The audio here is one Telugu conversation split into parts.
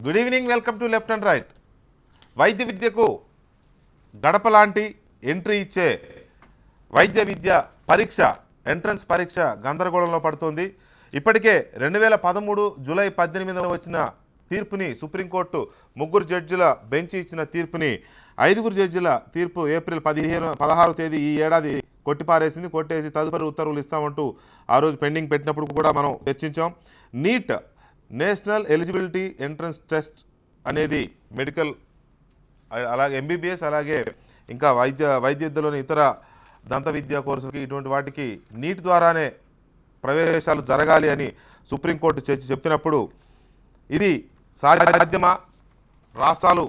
Good evening, welcome to left and right. వైద్య విద్యకు గడప లాంటి ఎంట్రీ ఇచ్చే వైద్య విద్య పరీక్ష, ఎంట్రన్స్ పరీక్ష గందరగోళంలో పడుతోంది. ఇప్పటికే 2013 జూలై 18న వచ్చిన తీర్పుని సుప్రీంకోర్టు 3 జడ్జిల బెంచ్ ఇచ్చిన తీర్పుని 5 జడ్జిల తీర్పు ఏప్రిల్ 16వ తేదీ ఈ ఏడాది కొట్టిపారేసింది. కొట్టేసి తదుపరి ఉత్తర్వులు ఇస్తామంటూ ఆ రోజు పెండింగ్ పెట్టినప్పుడు కూడా మనం చర్చించాం. NEET, national eligibility entrance test అనేది మెడికల్, అలాగే ఎంబీబీఎస్, అలాగే ఇంకా వైద్య విద్యలోని ఇతర దంత విద్యా కోర్సులకి ఇటువంటి వాటికి నీట్ ద్వారానే ప్రవేశాలు జరగాలి అని సుప్రీంకోర్టు చెప్పినప్పుడు ఇది సాధ్యమా? రాష్ట్రాలు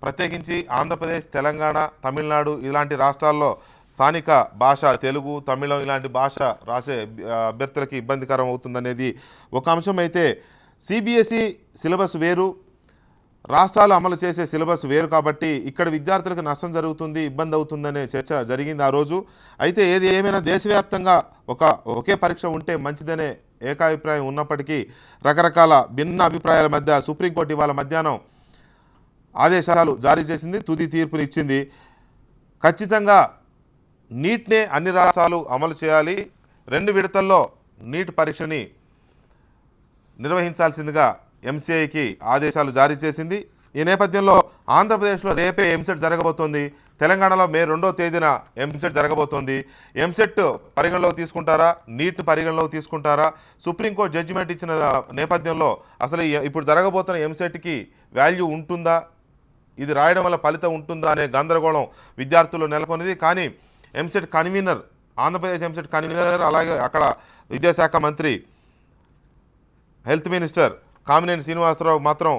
ప్రత్యేకించి ఆంధ్రప్రదేశ్, తెలంగాణ, తమిళనాడు ఇలాంటి రాష్ట్రాల్లో స్థానిక భాష తెలుగు, తమిళం ఇలాంటి భాష రాసే అభ్యర్థులకి ఇబ్బందికరం అవుతుందనేది ఒక అంశం. అయితే సిబిఎస్ఈ సిలబస్ వేరు, రాష్ట్రాలు అమలు చేసే సిలబస్ వేరు కాబట్టి ఇక్కడ విద్యార్థులకు నష్టం జరుగుతుంది, ఇబ్బంది అవుతుందనే చర్చ జరిగింది ఆ రోజు. అయితే ఏది ఏమైనా దేశవ్యాప్తంగా ఒకే పరీక్ష ఉంటే మంచిదనే ఏకాభిప్రాయం ఉన్నప్పటికీ రకరకాల భిన్న అభిప్రాయాల మధ్య సుప్రీంకోర్టు ఇవాళ మధ్యాహ్నం ఆదేశాలు జారీ చేసింది, తుది తీర్పునిచ్చింది. ఖచ్చితంగా నీట్నే అన్ని రాష్ట్రాలు అమలు చేయాలి, 2 విడతల్లో నీట్ పరీక్షని నిర్వహించాల్సిందిగా ఎంసీఐకి ఆదేశాలు జారీ చేసింది. ఈ నేపథ్యంలో ఆంధ్రప్రదేశ్లో రేపే ఎంసెట్ జరగబోతోంది, తెలంగాణలో మే 2వ తేదీన ఎంసెట్ జరగబోతోంది. ఎంసెట్ పరిగణలోకి తీసుకుంటారా, నీట్ పరిగణలోకి తీసుకుంటారా? సుప్రీంకోర్టు జడ్జిమెంట్ ఇచ్చిన నేపథ్యంలో అసలు ఇప్పుడు జరగబోతున్న ఎంసెట్కి వాల్యూ ఉంటుందా, ఇది రాయడం వల్ల ఫలితం ఉంటుందా అనే గందరగోళం విద్యార్థులు నెలకొన్నది. కానీ ఎంసెట్ కన్వీనర్, ఆంధ్రప్రదేశ్ ఎంసెట్ కన్వీనర్, అలాగే అక్కడ విద్యాశాఖ మంత్రి, హెల్త్ మినిస్టర్ కామినేని శ్రీనివాసరావు మాత్రం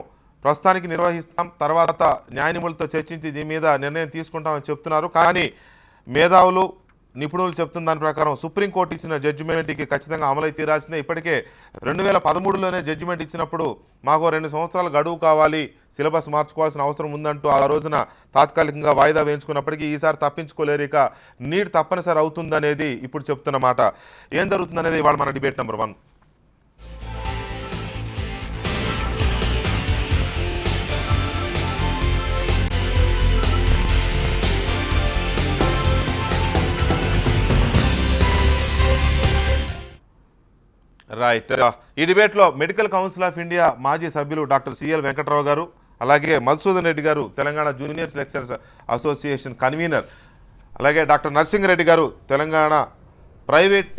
ప్రస్తుతానికి నిర్వహిస్తాం, తర్వాత న్యాయనిపుణులతో చర్చించి దీని మీద నిర్ణయం తీసుకుంటామని చెప్తున్నారు. కానీ మేధావులు, నిపుణులు చెప్తున్న దాని ప్రకారం సుప్రీంకోర్టు ఇచ్చిన జడ్జిమెంట్కి ఖచ్చితంగా అమలై తీరాల్సిందే. ఇప్పటికే 2013లోనే జడ్జిమెంట్ ఇచ్చినప్పుడు మాకు 2 సంవత్సరాల గడువు కావాలి, సిలబస్ మార్చుకోవాల్సిన అవసరం ఉందంటూ ఆ రోజున తాత్కాలికంగా వాయిదా వేయించుకున్నప్పటికీ ఈసారి తప్పించుకోలేరు, ఇక నీట్ తప్పనిసరి అవుతుందనేది ఇప్పుడు చెప్తున్న మాట. ఏం జరుగుతుందనేది ఇవాళ మన డిబేట్ నెంబర్ 1. రైట్. ఈ డిబేట్లో మెడికల్ కౌన్సిల్ ఆఫ్ ఇండియా మాజీ సభ్యులు డాక్టర్ సిఎల్ వెంకట్రావు గారు, అలాగే మధుసూదన్ రెడ్డి గారు Telangana junior lecturers association convener, అలాగే డాక్టర్ నర్సింగ్ రెడ్డి గారు Telangana private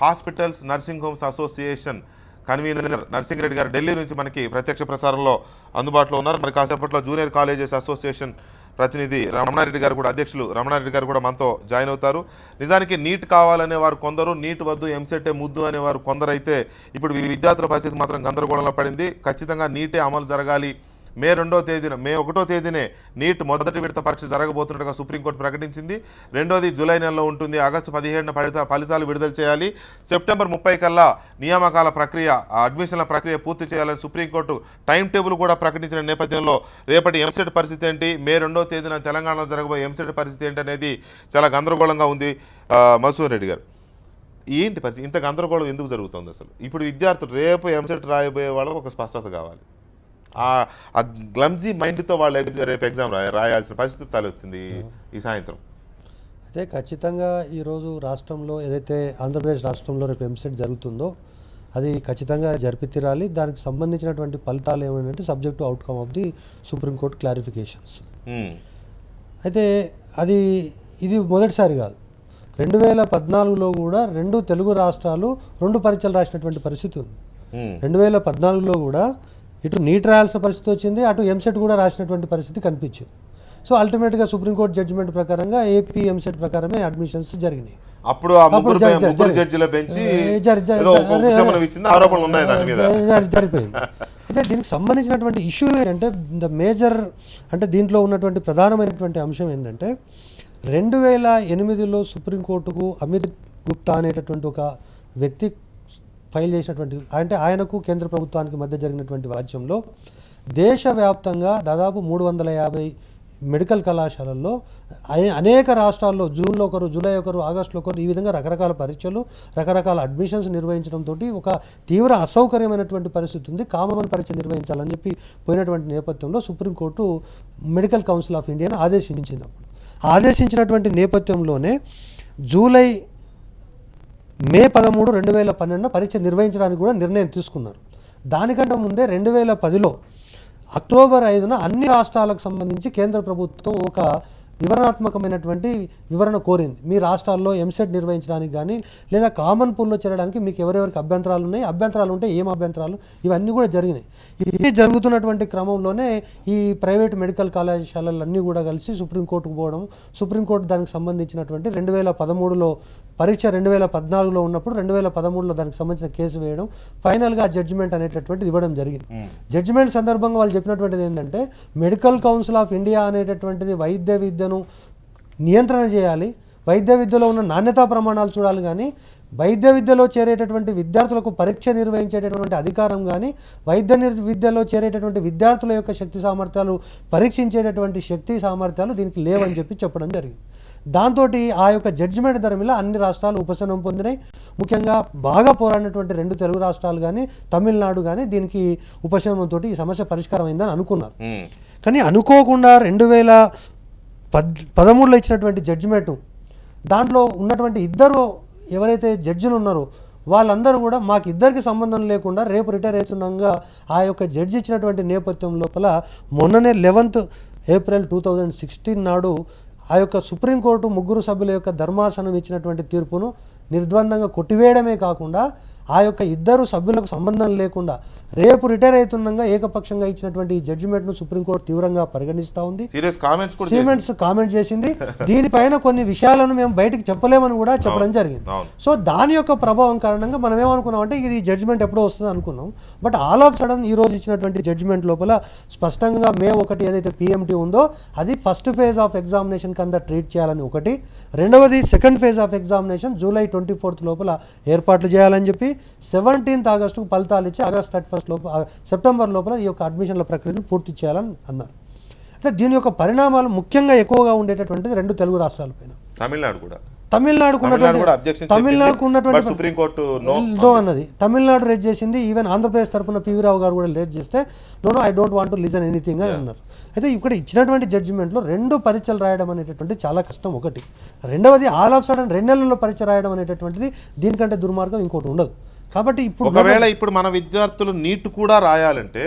hospitals nursing homes association convener. Nursing Reddy గారు ఢిల్లీ నుంచి మనకి ప్రత్యక్ష ప్రసారంలో అందుబాటులో ఉన్నారు. మరి కాసేపట్లో జూనియర్ కాలేజెస్ అసోసియేషన్ ప్రతినిధి రమణారెడ్డి గారు కూడా, అధ్యక్షులు రమణారెడ్డి గారు కూడా మనతో జాయిన్ అవుతారు. నిజానికి నీట్ కావాలనే వారు కొందరు, నీట్ వద్దు ఎంసెట్ఏ ముద్దు అనేవారు కొందరైతే ఇప్పుడు విద్యార్థుల పరిస్థితి మాత్రం గందరగోళంలో పడింది. ఖచ్చితంగా నీటే అమలు జరగాలి, మే 1వ తేదీనే నీట్ మొదటి విడత పరీక్ష జరగబోతున్నట్టుగా సుప్రీంకోర్టు ప్రకటించింది. 2వది జూలై నెలలో ఉంటుంది, ఆగస్టు 17న ఫలితాలు విడుదల చేయాలి, సెప్టెంబర్ 30 కల్లా నియామకాల ప్రక్రియ, అడ్మిషన్ల ప్రక్రియ పూర్తి చేయాలని సుప్రీంకోర్టు టైం టేబుల్ కూడా ప్రకటించిన నేపథ్యంలో రేపటి ఎంసెట్ పరిస్థితి ఏంటి, మే 2వ తేదీన తెలంగాణలో జరగబోయే ఎంసెట్ పరిస్థితి ఏంటి అనేది చాలా గందరగోళంగా ఉంది. మధుసూదన్ రెడ్డి గారు, ఏంటి పరిస్థితి, ఇంత గందరగోళం ఎందుకు జరుగుతుంది అసలు? ఇప్పుడు విద్యార్థులు రేపు ఎంసెట్ రాయబోయే వాళ్ళకు ఒక స్పష్టత కావాలి, ఆ గ్లమ్జీ మైండ్తో వాళ్ళు రేపు ఎగ్జామ్ రాయాల్సిన పరిస్థితి తలెత్తింది ఈ సాయంత్రం. అయితే ఖచ్చితంగా ఈరోజు రాష్ట్రంలో ఏదైతే ఆంధ్రప్రదేశ్ రాష్ట్రంలో రేపు ఎంసెట్ జరుగుతుందో అది ఖచ్చితంగా జరిపి తీరాలి. దానికి సంబంధించినటువంటి ఫలితాలు ఏమైనా subject to outcome of the supreme court clarifications. అయితే ఇది మొదటిసారి కాదు, 2014లో కూడా 2 తెలుగు రాష్ట్రాలు 2 పరీక్షలు రాసినటువంటి పరిస్థితి ఉంది. 2014లో కూడా ఇటు నీట్ రాయాల్సిన పరిస్థితి వచ్చింది, అటు ఎంసెట్ కూడా రాసినటువంటి పరిస్థితి కనిపించింది. సో అల్టిమేట్గా సుప్రీంకోర్టు జడ్జిమెంట్ ప్రకారంగా ఏపీ ఎంసెట్ ప్రకారమే అడ్మిషన్స్ జరిగినాయి. అప్పుడు జరిపోయింది. అయితే దీనికి సంబంధించినటువంటి ఇష్యూ ఏంటంటే అంటే దీంట్లో ఉన్నటువంటి ప్రధానమైనటువంటి అంశం ఏంటంటే 2008లో సుప్రీంకోర్టుకు అమిత్ గుప్తా అనేటటువంటి ఒక వ్యక్తి ఫైల్ చేసినటువంటి, అంటే ఆయనకు కేంద్ర ప్రభుత్వానికి మధ్య జరిగినటువంటి వాద్యంలో దేశవ్యాప్తంగా దాదాపు 350 మెడికల్ కళాశాలల్లో అనేక రాష్ట్రాల్లో జూన్లో ఒకరు, జూలై ఒకరు, ఆగస్టులో ఒకరు, ఈ విధంగా రకరకాల పరీక్షలు, రకరకాల అడ్మిషన్స్ నిర్వహించడంతో ఒక తీవ్ర అసౌకర్యమైనటువంటి పరిస్థితి ఉంది. కామన్ పరీక్ష నిర్వహించాలని చెప్పి పోయినటువంటి నేపథ్యంలో సుప్రీంకోర్టు మెడికల్ కౌన్సిల్ ఆఫ్ ఇండియాను ఆదేశించినప్పుడు ఆదేశించినటువంటి నేపథ్యంలోనే మే 13, 2012 పరీక్ష నిర్వహించడానికి కూడా నిర్ణయం తీసుకున్నారు. దానికంటే ముందే 2010లో అక్టోబర్ 5న అన్ని రాష్ట్రాలకు సంబంధించి కేంద్ర ప్రభుత్వం ఒక వివరణాత్మకమైనటువంటి వివరణ కోరింది. మీ రాష్ట్రాల్లో ఎంసెట్ నిర్వహించడానికి కానీ లేదా కామన్ పూల్లో చేరడానికి మీకు ఎవరెవరికి అభ్యంతరాలు ఉన్నాయి, అభ్యంతరాలు ఉంటే ఏం అభ్యంతరాలు, ఇవన్నీ కూడా జరిగినాయి. ఇది జరుగుతున్నటువంటి క్రమంలోనే ఈ ప్రైవేట్ మెడికల్ కళాశాలలన్నీ కూడా కలిసి సుప్రీంకోర్టుకు పోవడం, సుప్రీంకోర్టు దానికి సంబంధించినటువంటి 2013లో పరీక్ష 2014లో ఉన్నప్పుడు 2013లో దానికి సంబంధించిన కేసు వేయడం, ఫైనల్గా జడ్జిమెంట్ అనేటటువంటిది ఇవ్వడం జరిగింది. జడ్జిమెంట్ సందర్భంగా వాళ్ళు చెప్పినటువంటిది ఏంటంటే మెడికల్ కౌన్సిల్ ఆఫ్ ఇండియా అనేటటువంటిది వైద్య విద్యను నియంత్రణ చేయాలి, వైద్య విద్యలో ఉన్న నాణ్యతా ప్రమాణాలు చూడాలి, కానీ వైద్య విద్యలో చేరేటటువంటి విద్యార్థులకు పరీక్ష నిర్వహించేటటువంటి అధికారం కానీ వైద్య విద్యలో చేరేటటువంటి విద్యార్థుల యొక్క శక్తి సామర్థ్యాలు పరీక్షించేటటువంటి శక్తి సామర్థ్యాలు దీనికి లేవని చెప్పడం జరిగింది. దాంతో ఆ యొక్క జడ్జిమెంట్ ధరమిలా అన్ని రాష్ట్రాలు ఉపశమనం పొందినాయి. ముఖ్యంగా బాగా పోరాడినటువంటి 2 తెలుగు రాష్ట్రాలు కానీ తమిళనాడు కానీ దీనికి ఉపశమనంతో ఈ సమస్య పరిష్కారం అయిందని అనుకున్నారు. కానీ అనుకోకుండా 2013లో ఇచ్చినటువంటి జడ్జిమెంట్ దాంట్లో ఉన్నటువంటి ఇద్దరు ఎవరైతే జడ్జిలు ఉన్నారో వాళ్ళందరూ కూడా మాకు ఇద్దరికి సంబంధం లేకుండా రేపు రిటైర్ అవుతుండగా ఆ యొక్క జడ్జి ఇచ్చినటువంటి నేపథ్యం లోపల మొన్ననే 11th ఏప్రిల్ 2016 నాడు ఆ యొక్క సుప్రీంకోర్టు 3 సభ్యుల యొక్క ధర్మాసనం ఇచ్చినటువంటి తీర్పును నిర్ద్వందంగా కొట్టివేయడమే కాకుండా ఆ యొక్క ఇద్దరు సభ్యులకు సంబంధం లేకుండా రేపు రిటైర్ అవుతుండగా ఏకపక్షంగా ఇచ్చినటువంటి ఈ జడ్జిమెంట్ను సుప్రీంకోర్టు తీవ్రంగా పరిగణిస్తూ ఉంది. సీమెంట్స్ కామెంట్ చేసింది. దీనిపైన కొన్ని విషయాలను మేము బయటకు చెప్పలేమని కూడా చెప్పడం జరిగింది. సో దాని యొక్క ప్రభావం కారణంగా మనం ఏమనుకున్నాం అంటే ఇది జడ్జిమెంట్ ఎప్పుడో వస్తుంది అనుకున్నాం. బట్ ఆల్ ఆఫ్ సడన్ ఈ రోజు ఇచ్చినటువంటి జడ్జిమెంట్ లోపల స్పష్టంగా మే 1 ఏదైతే పిఎంటీ ఉందో అది ఫస్ట్ ఫేజ్ ఆఫ్ ఎగ్జామినేషన్ కింద ట్రీట్ చేయాలని ఒకటి, రెండవది second phase of examination July 24th లోపల ఏర్పాట్లు చేయాలని చెప్పి 17th ఆగస్టుకు ఫలితాలు ఇచ్చి ఆగస్ట్ 31st లోపల సెప్టెంబర్ లోపల ఈ యొక్క అడ్మిషన్ల ప్రక్రియను పూర్తి చేయాలని అన్నారు. అయితే దీని యొక్క పరిణామాలు ముఖ్యంగా ఎక్కువగా ఉండేటటువంటిది 2 తెలుగు రాష్ట్రాలపైన. తమిళనాడుకు ఉన్నటువంటి సుప్రీంకోర్టు నో అన్నది తమిళనాడు రేజ్ చేసింది. ఈవెన్ ఆంధ్రప్రదేశ్ తరఫున పివి రావు గారు కూడా రేజ్ చేస్తే no I don't want to listen anything అని అన్నారు. అయితే ఇక్కడ ఇచ్చినటువంటి జడ్జిమెంట్లో 2 పరీక్షలు రాయడం అనేటటువంటి చాలా కష్టం ఒకటి, రెండవది ఆల్ ఆఫ్ సడన్ 2 నెలల్లో పరీక్ష రాయడం అనేటటువంటిది దీనికంటే దుర్మార్గం ఇంకోటి ఉండదు. కాబట్టి ఇప్పుడు మన విద్యార్థులు నీట్ కూడా రాయాలంటే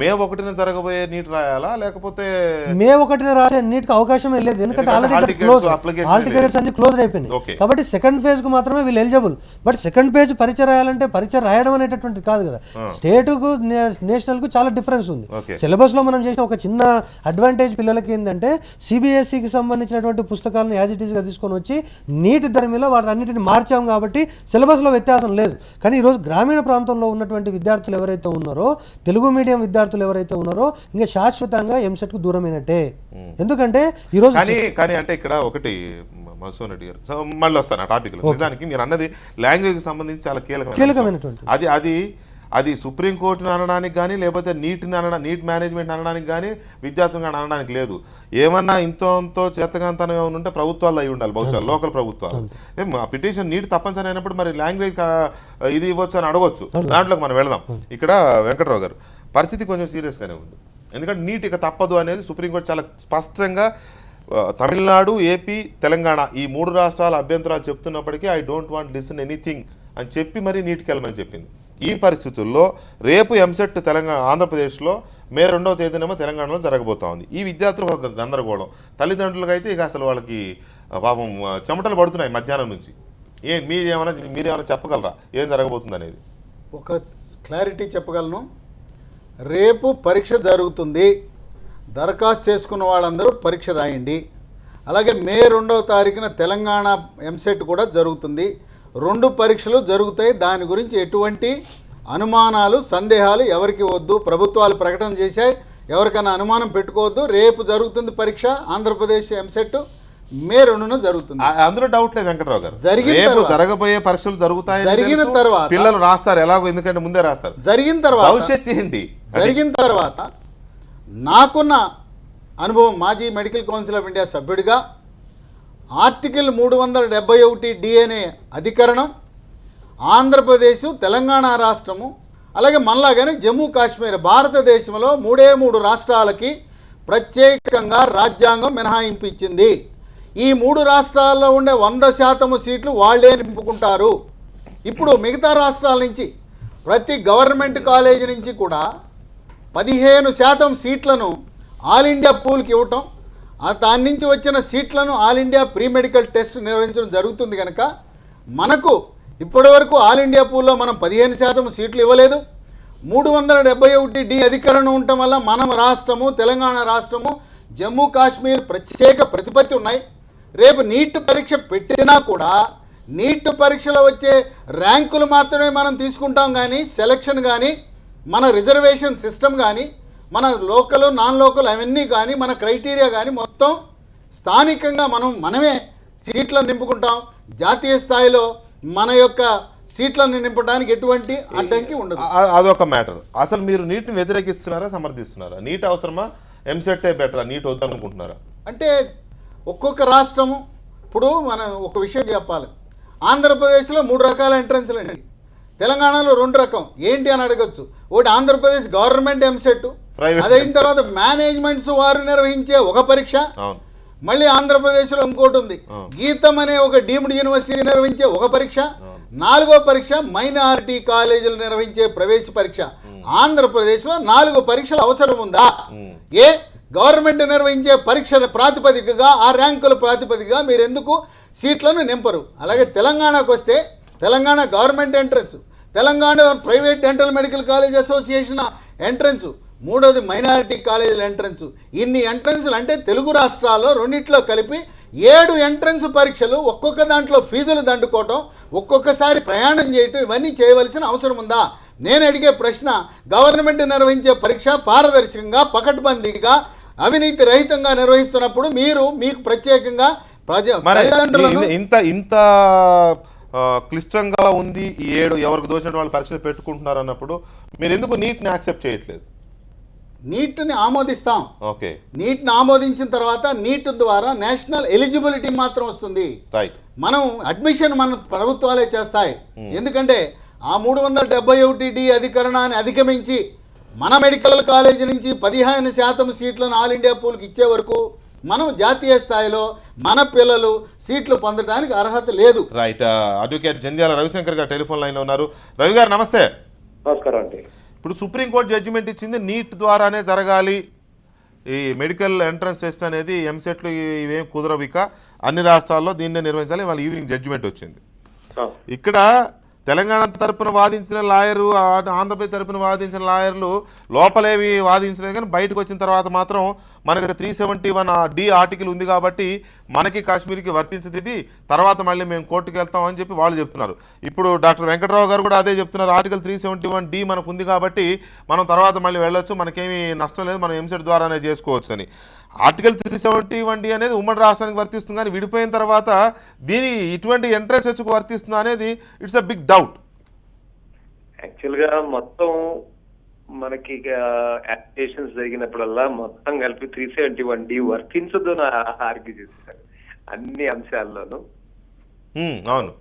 మే 1న జరగబోయే నీట్ రాయాలా లేకపోతే మే 1న రాసే నీట్కి అవకాశమే లేదు, ఎందుకంటే ఆల్రెడీ హాల్ టికెట్స్ అన్ని క్లోజ్ అయిపోయినాయి. కాబట్టి సెకండ్ ఫేజ్ కు మాత్రమే వీళ్ళు ఎలిజిబుల్. బట్ సెకండ్ ఫేజ్ పరీక్ష రాయాలంటే పరీక్ష రాయడం అనేటటువంటిది కాదు కదా. స్టేట్ కు నేషనల్ కు చాలా డిఫరెన్స్ ఉంది. సిలబస్ లో మనం చేసిన ఒక చిన్న అడ్వాంటేజ్ పిల్లలకి ఏంటంటే సిబిఎస్ఈకి సంబంధించినటువంటి పుస్తకాలను యాజ్ ఇట్ ఈస్ గా తీసుకొని వచ్చి నీటి ధర్మిలో వాటన్నిటిని మార్చాం కాబట్టి సిలబస్ లో వ్యత్యాసం లేదు. కానీ ఈరోజు గ్రామీణ ప్రాంతంలో ఉన్నటువంటి విద్యార్థులు ఎవరైతే ఉన్నారో, తెలుగు మీడియం విద్యార్థులు ఎవరైతే ఉన్నారో ఇంకా శాశ్వతంగా ఎంసెట్ కు దూరమైనట్టే. ఎందుకంటే ఈరోజు కానీ అంటే ఇక్కడ ఒకటి మధుసూదన్ రెడ్డి గారు మళ్ళీ వస్తాను ఆ టాపిక్ లో. నిజానికి మీరు అన్నది లాంగ్వేజ్ సంబంధించి చాలా కీలకమైనటువంటి అది సుప్రీంకోర్టుని అనడానికి కానీ లేకపోతే నీట్ మేనేజ్మెంట్ అనడానికి కానీ విద్యార్థులను అనడానికి లేదు. ఏమన్నా ఇంతో చేతగాంతనం ఏమైనా ఉంటే ప్రభుత్వాలు అయి ఉండాలి, బహుశా లోకల్ ప్రభుత్వాలు. పిటిషన్ నీట్ తప్పనిసరి అయినప్పుడు మరి లాంగ్వేజ్ ఇది ఇవ్వచ్చు అని అడగొచ్చు. దాంట్లోకి మనం వెళదాం. ఇక్కడ వెంకటరావు గారు పరిస్థితి కొంచెం సీరియస్గానే ఉంది. ఎందుకంటే నీట్ ఇక తప్పదు అనేది సుప్రీంకోర్టు చాలా స్పష్టంగా తమిళనాడు, ఏపీ, తెలంగాణ ఈ 3 రాష్ట్రాల అభ్యంతరాలు చెప్తున్నప్పటికీ I don't want listen anything అని చెప్పి మరీ నీట్కి వెళ్ళమని చెప్పింది. ఈ పరిస్థితుల్లో రేపు ఎంసెట్ ఆంధ్రప్రదేశ్లో మే 2వ తేదీనేమో తెలంగాణలో జరగబోతా ఉంది. ఈ విద్యార్థులు ఒక గందరగోళం. తల్లిదండ్రులకు అయితే ఇక అసలు వాళ్ళకి పాపం చెమటలు పడుతున్నాయి మధ్యాహ్నం నుంచి. మీరేమైనా చెప్పగలరా ఏం జరగబోతుంది అనేది? ఒక క్లారిటీ చెప్పగలను. రేపు పరీక్ష జరుగుతుంది, దరఖాస్తు చేసుకున్న వాళ్ళందరూ పరీక్ష రాయండి. అలాగే మే 2వ తారీఖున తెలంగాణ ఎంసెట్ కూడా జరుగుతుంది. 2 పరీక్షలు జరుగుతాయి. దాని గురించి ఎటువంటి అనుమానాలు, సందేహాలు ఎవరికి వద్దు. ప్రభుత్వాలు ప్రకటన చేశాయి, ఎవరికైనా అనుమానం పెట్టుకోవద్దు. రేపు జరుగుతుంది పరీక్ష, ఆంధ్రప్రదేశ్ ఎంసెట్ మే 2న జరుగుతుంది. అందులో డౌట్ లేదు వెంకటరావు గారు. జరగబోయే పరీక్షలు జరుగుతాయి, జరిగిన తర్వాత పిల్లలు రాస్తారు ఎలాగో, ఎందుకంటే ముందే రాస్తారు. జరిగిన తర్వాత భవిష్యత్తు ఏంటి? జరిగిన తర్వాత నాకున్న అనుభవం, మాజీ మెడికల్ కౌన్సిల్ ఆఫ్ ఇండియా సభ్యుడిగా, ఆర్టికల్ 371 అనే అధికరణం, ఆంధ్రప్రదేశ్, తెలంగాణ రాష్ట్రము, అలాగే మనలాగానే జమ్మూ కాశ్మీర్ భారతదేశంలో 3 రాష్ట్రాలకి ప్రత్యేకంగా రాజ్యాంగం మినహాయింపు ఇచ్చింది. ఈ 3 రాష్ట్రాల్లో ఉండే 100% సీట్లు వాళ్ళే నింపుకుంటారు. ఇప్పుడు మిగతా రాష్ట్రాల నుంచి ప్రతి గవర్నమెంట్ కాలేజీ నుంచి కూడా 15% సీట్లను ఆల్ ఇండియా పూల్కి ఇవ్వటం, దాని నుంచి వచ్చిన సీట్లను all India pre medical test నిర్వహించడం జరుగుతుంది. కనుక మనకు ఇప్పటివరకు ఆల్ ఇండియా పూల్లో మనం 15% సీట్లు ఇవ్వలేదు. 371 అధికరణం ఉండటం వల్ల మనం రాష్ట్రము, తెలంగాణ రాష్ట్రము, జమ్మూ కాశ్మీర్ ప్రత్యేక ప్రతిపత్తి ఉన్నాయి. రేపు నీట్ పరీక్ష పెట్టినా కూడా నీట్ పరీక్షలో వచ్చే ర్యాంకులు మాత్రమే మనం తీసుకుంటాం, కానీ సెలక్షన్ కానీ మన రిజర్వేషన్ సిస్టమ్ కానీ మన లోకల్ నాన్ లోకల్ అవన్నీ కానీ మన క్రైటీరియా కానీ మొత్తం స్థానికంగా మనమే సీట్లను నింపుకుంటాం. జాతీయ స్థాయిలో మన యొక్క సీట్లను నింపడానికి ఎటువంటి అడ్డంకి ఉండదు. అదొక మ్యాటర్. అసలు మీరు నీట్ని వ్యతిరేకిస్తున్నారా, సమర్థిస్తున్నారా? నీట్ అవసరమా, ఎంసెట్టే బెటరా, నీట్ వద్దనుకుంటున్నారా? అంటే ఒక్కొక్క రాష్ట్రము, ఇప్పుడు మనం ఒక విషయం చెప్పాలి. ఆంధ్రప్రదేశ్లో 3 రకాల ఎంట్రన్స్లు అండి, తెలంగాణలో 2 రకం. ఏంటి అని అడగచ్చు. ఒకటి ఆంధ్రప్రదేశ్ గవర్నమెంట్ ఎంసెట్, అదైన తర్వాత మేనేజ్మెంట్స్ వారు నిర్వహించే ఒక పరీక్ష. మళ్ళీ ఆంధ్రప్రదేశ్లో ఇంకోటి ఉంది, గీతం అనే ఒక డీమ్డ్ యూనివర్సిటీ నిర్వహించే ఒక పరీక్ష. 4వ పరీక్ష మైనారిటీ కాలేజీలు నిర్వహించే ప్రవేశ పరీక్ష. ఆంధ్రప్రదేశ్లో 4 పరీక్షలు అవసరం ఉందా? గవర్నమెంట్ నిర్వహించే పరీక్షల ప్రాతిపదికగా, ఆ ర్యాంకుల ప్రాతిపదికగా మీరు ఎందుకు సీట్లను నింపరు? అలాగే తెలంగాణకు వస్తే Telangana government entrance, Telangana private dental medical college association entrance, 3వది మైనారిటీ కాలేజీల ఎంట్రన్స్. ఇన్ని ఎంట్రన్స్లు అంటే తెలుగు రాష్ట్రాల్లో రెండిట్లో కలిపి 7 ఎంట్రన్స్ పరీక్షలు, ఒక్కొక్క దాంట్లో ఫీజులు దండుకోవటం, ఒక్కొక్కసారి ప్రయాణం చేయటం, ఇవన్నీ చేయవలసిన అవసరం ఉందా? నేను అడిగే ప్రశ్న, గవర్నమెంట్ నిర్వహించే పరీక్ష పారదర్శకంగా, పకడ్బందీగా, అవినీతి రహితంగా నిర్వహిస్తున్నప్పుడు మీకు ప్రత్యేకంగా ఇంత క్లిష్టంగా ఉంది, ఈ 7 ఎవరికి దోచిన వాళ్ళు పరీక్షలు పెట్టుకుంటున్నారు అన్నప్పుడు మీరు ఎందుకు నీట్ని యాక్సెప్ట్ చేయట్లేదు? నీట్ని ఆమోదిస్తాం. ఓకే, నీట్ని ఆమోదించిన తర్వాత నీట్ ద్వారా నేషనల్ ఎలిజిబిలిటీ మాత్రం వస్తుంది. రైట్. మనం అడ్మిషన్ మన ప్రభుత్వాలే చేస్తాయి. ఎందుకంటే ఆ 371 అధికరణాన్ని అధిగమించి మన మెడికల్ కాలేజీ నుంచి 15% సీట్లను ఆల్ ఇండియా పూల్కి ఇచ్చే వరకు మనం జాతీయ స్థాయిలో మన పిల్లలు సీట్లు పొందడానికి అర్హత లేదు. రైట్. అడ్వకేట్ జంధ్యాల రవిశంకర్ గారు టెలిఫోన్ లైన్లో ఉన్నారు. రవి గారు నమస్తే. నమస్కారం అండి. ఇప్పుడు సుప్రీంకోర్టు జడ్జిమెంట్ ఇచ్చింది, నీట్ ద్వారానే జరగాలి ఈ మెడికల్ ఎంట్రన్స్ టెస్ట్ అనేది, ఎంసెట్లు ఇవేం కుదరవిక, అన్ని రాష్ట్రాల్లో దీన్నే నిర్వహించాలి. వాళ్ళ ఈవినింగ్ జడ్జిమెంట్ వచ్చింది. ఇక్కడ తెలంగాణ తరపున వాదించిన లాయరు, ఆంధ్రప్రదేశ్ తరపున వాదించిన లాయర్లు లోపలేవి వాదించలేదు, కానీ బయటకు వచ్చిన తర్వాత మాత్రం మనకి 371D ఆర్టికల్ ఉంది కాబట్టి మనకి కాశ్మీర్కి వర్తించదు, ఇది తర్వాత మళ్ళీ మేము కోర్టుకు వెళ్తామని చెప్పి వాళ్ళు చెప్తున్నారు. ఇప్పుడు డాక్టర్ వెంకట్రావు గారు కూడా అదే చెప్తున్నారు, ఆర్టికల్ 371D మనకు ఉంది కాబట్టి మనం తర్వాత మళ్ళీ వెళ్ళొచ్చు, మనకేమీ నష్టం లేదు, మనం ఎంసెట్ ద్వారానే చేసుకోవచ్చు అని. ఆర్టికల్ 371D అనేది ఉమ్మడి రాష్ట్రానికి వర్తిస్తుంది, కానీ విడిపోయిన తర్వాత దీని ఇటువంటి ఎంట్రన్స్ వచ్చుకు వర్తిస్తుందా అనేది ఇట్స్ అ బిగ్ డౌట్. యాక్చువల్గా మొత్తం మనకి అప్లికేషన్స్ జరిగినప్పుడల్లా మొత్తం కలిపి 371D వర్తించదు అని ఆర్గ్యూ చేస్తారు అన్ని అంశాల్లోనూ. అవును.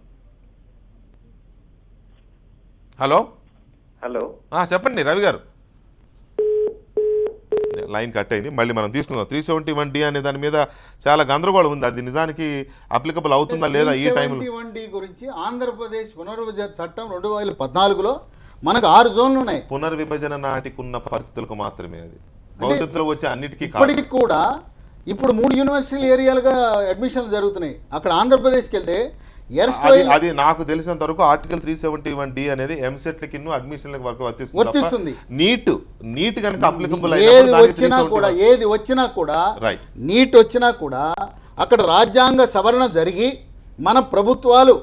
హలో హలో చెప్పండి రవి గారు. లైన్ కట్ అయింది, మళ్ళీ మనం తీసుకుందాం. 371D అనే దాని మీద చాలా గందరగోళం ఉంది, అది నిజానికి అప్లికబుల్ అవుతుందా లేదా ఈ టైంలో? 371D గురించి ఆంధ్రప్రదేశ్ పునర్విభజన చట్టం 2014లో మనకు 6 జోన్లు ఉన్నాయి. పునర్విభజన నాటికి ఉన్న పరిస్థితులకు మాత్రమే, అది భవిష్యత్తులో వచ్చే అన్నిటికీ ఇప్పటికి కూడా. ఇప్పుడు 3 యూనివర్సిటీ ఏరియాలుగా అడ్మిషన్లు జరుగుతున్నాయి. అక్కడ ఆంధ్రప్రదేశ్కి వెళ్తే అది నాకు తెలిసినంత వరకు ఆర్టికల్ 371D అనేది ఎంసెట్లకి అడ్మిషన్లకు వరకు వర్తిస్తుంది. నీట్ కనుక అప్లికబుల్ ఏది వచ్చినా కూడా నీట్ వచ్చినా కూడా అక్కడ రాజ్యాంగ సవరణ జరిగి మన ప్రభుత్వాలు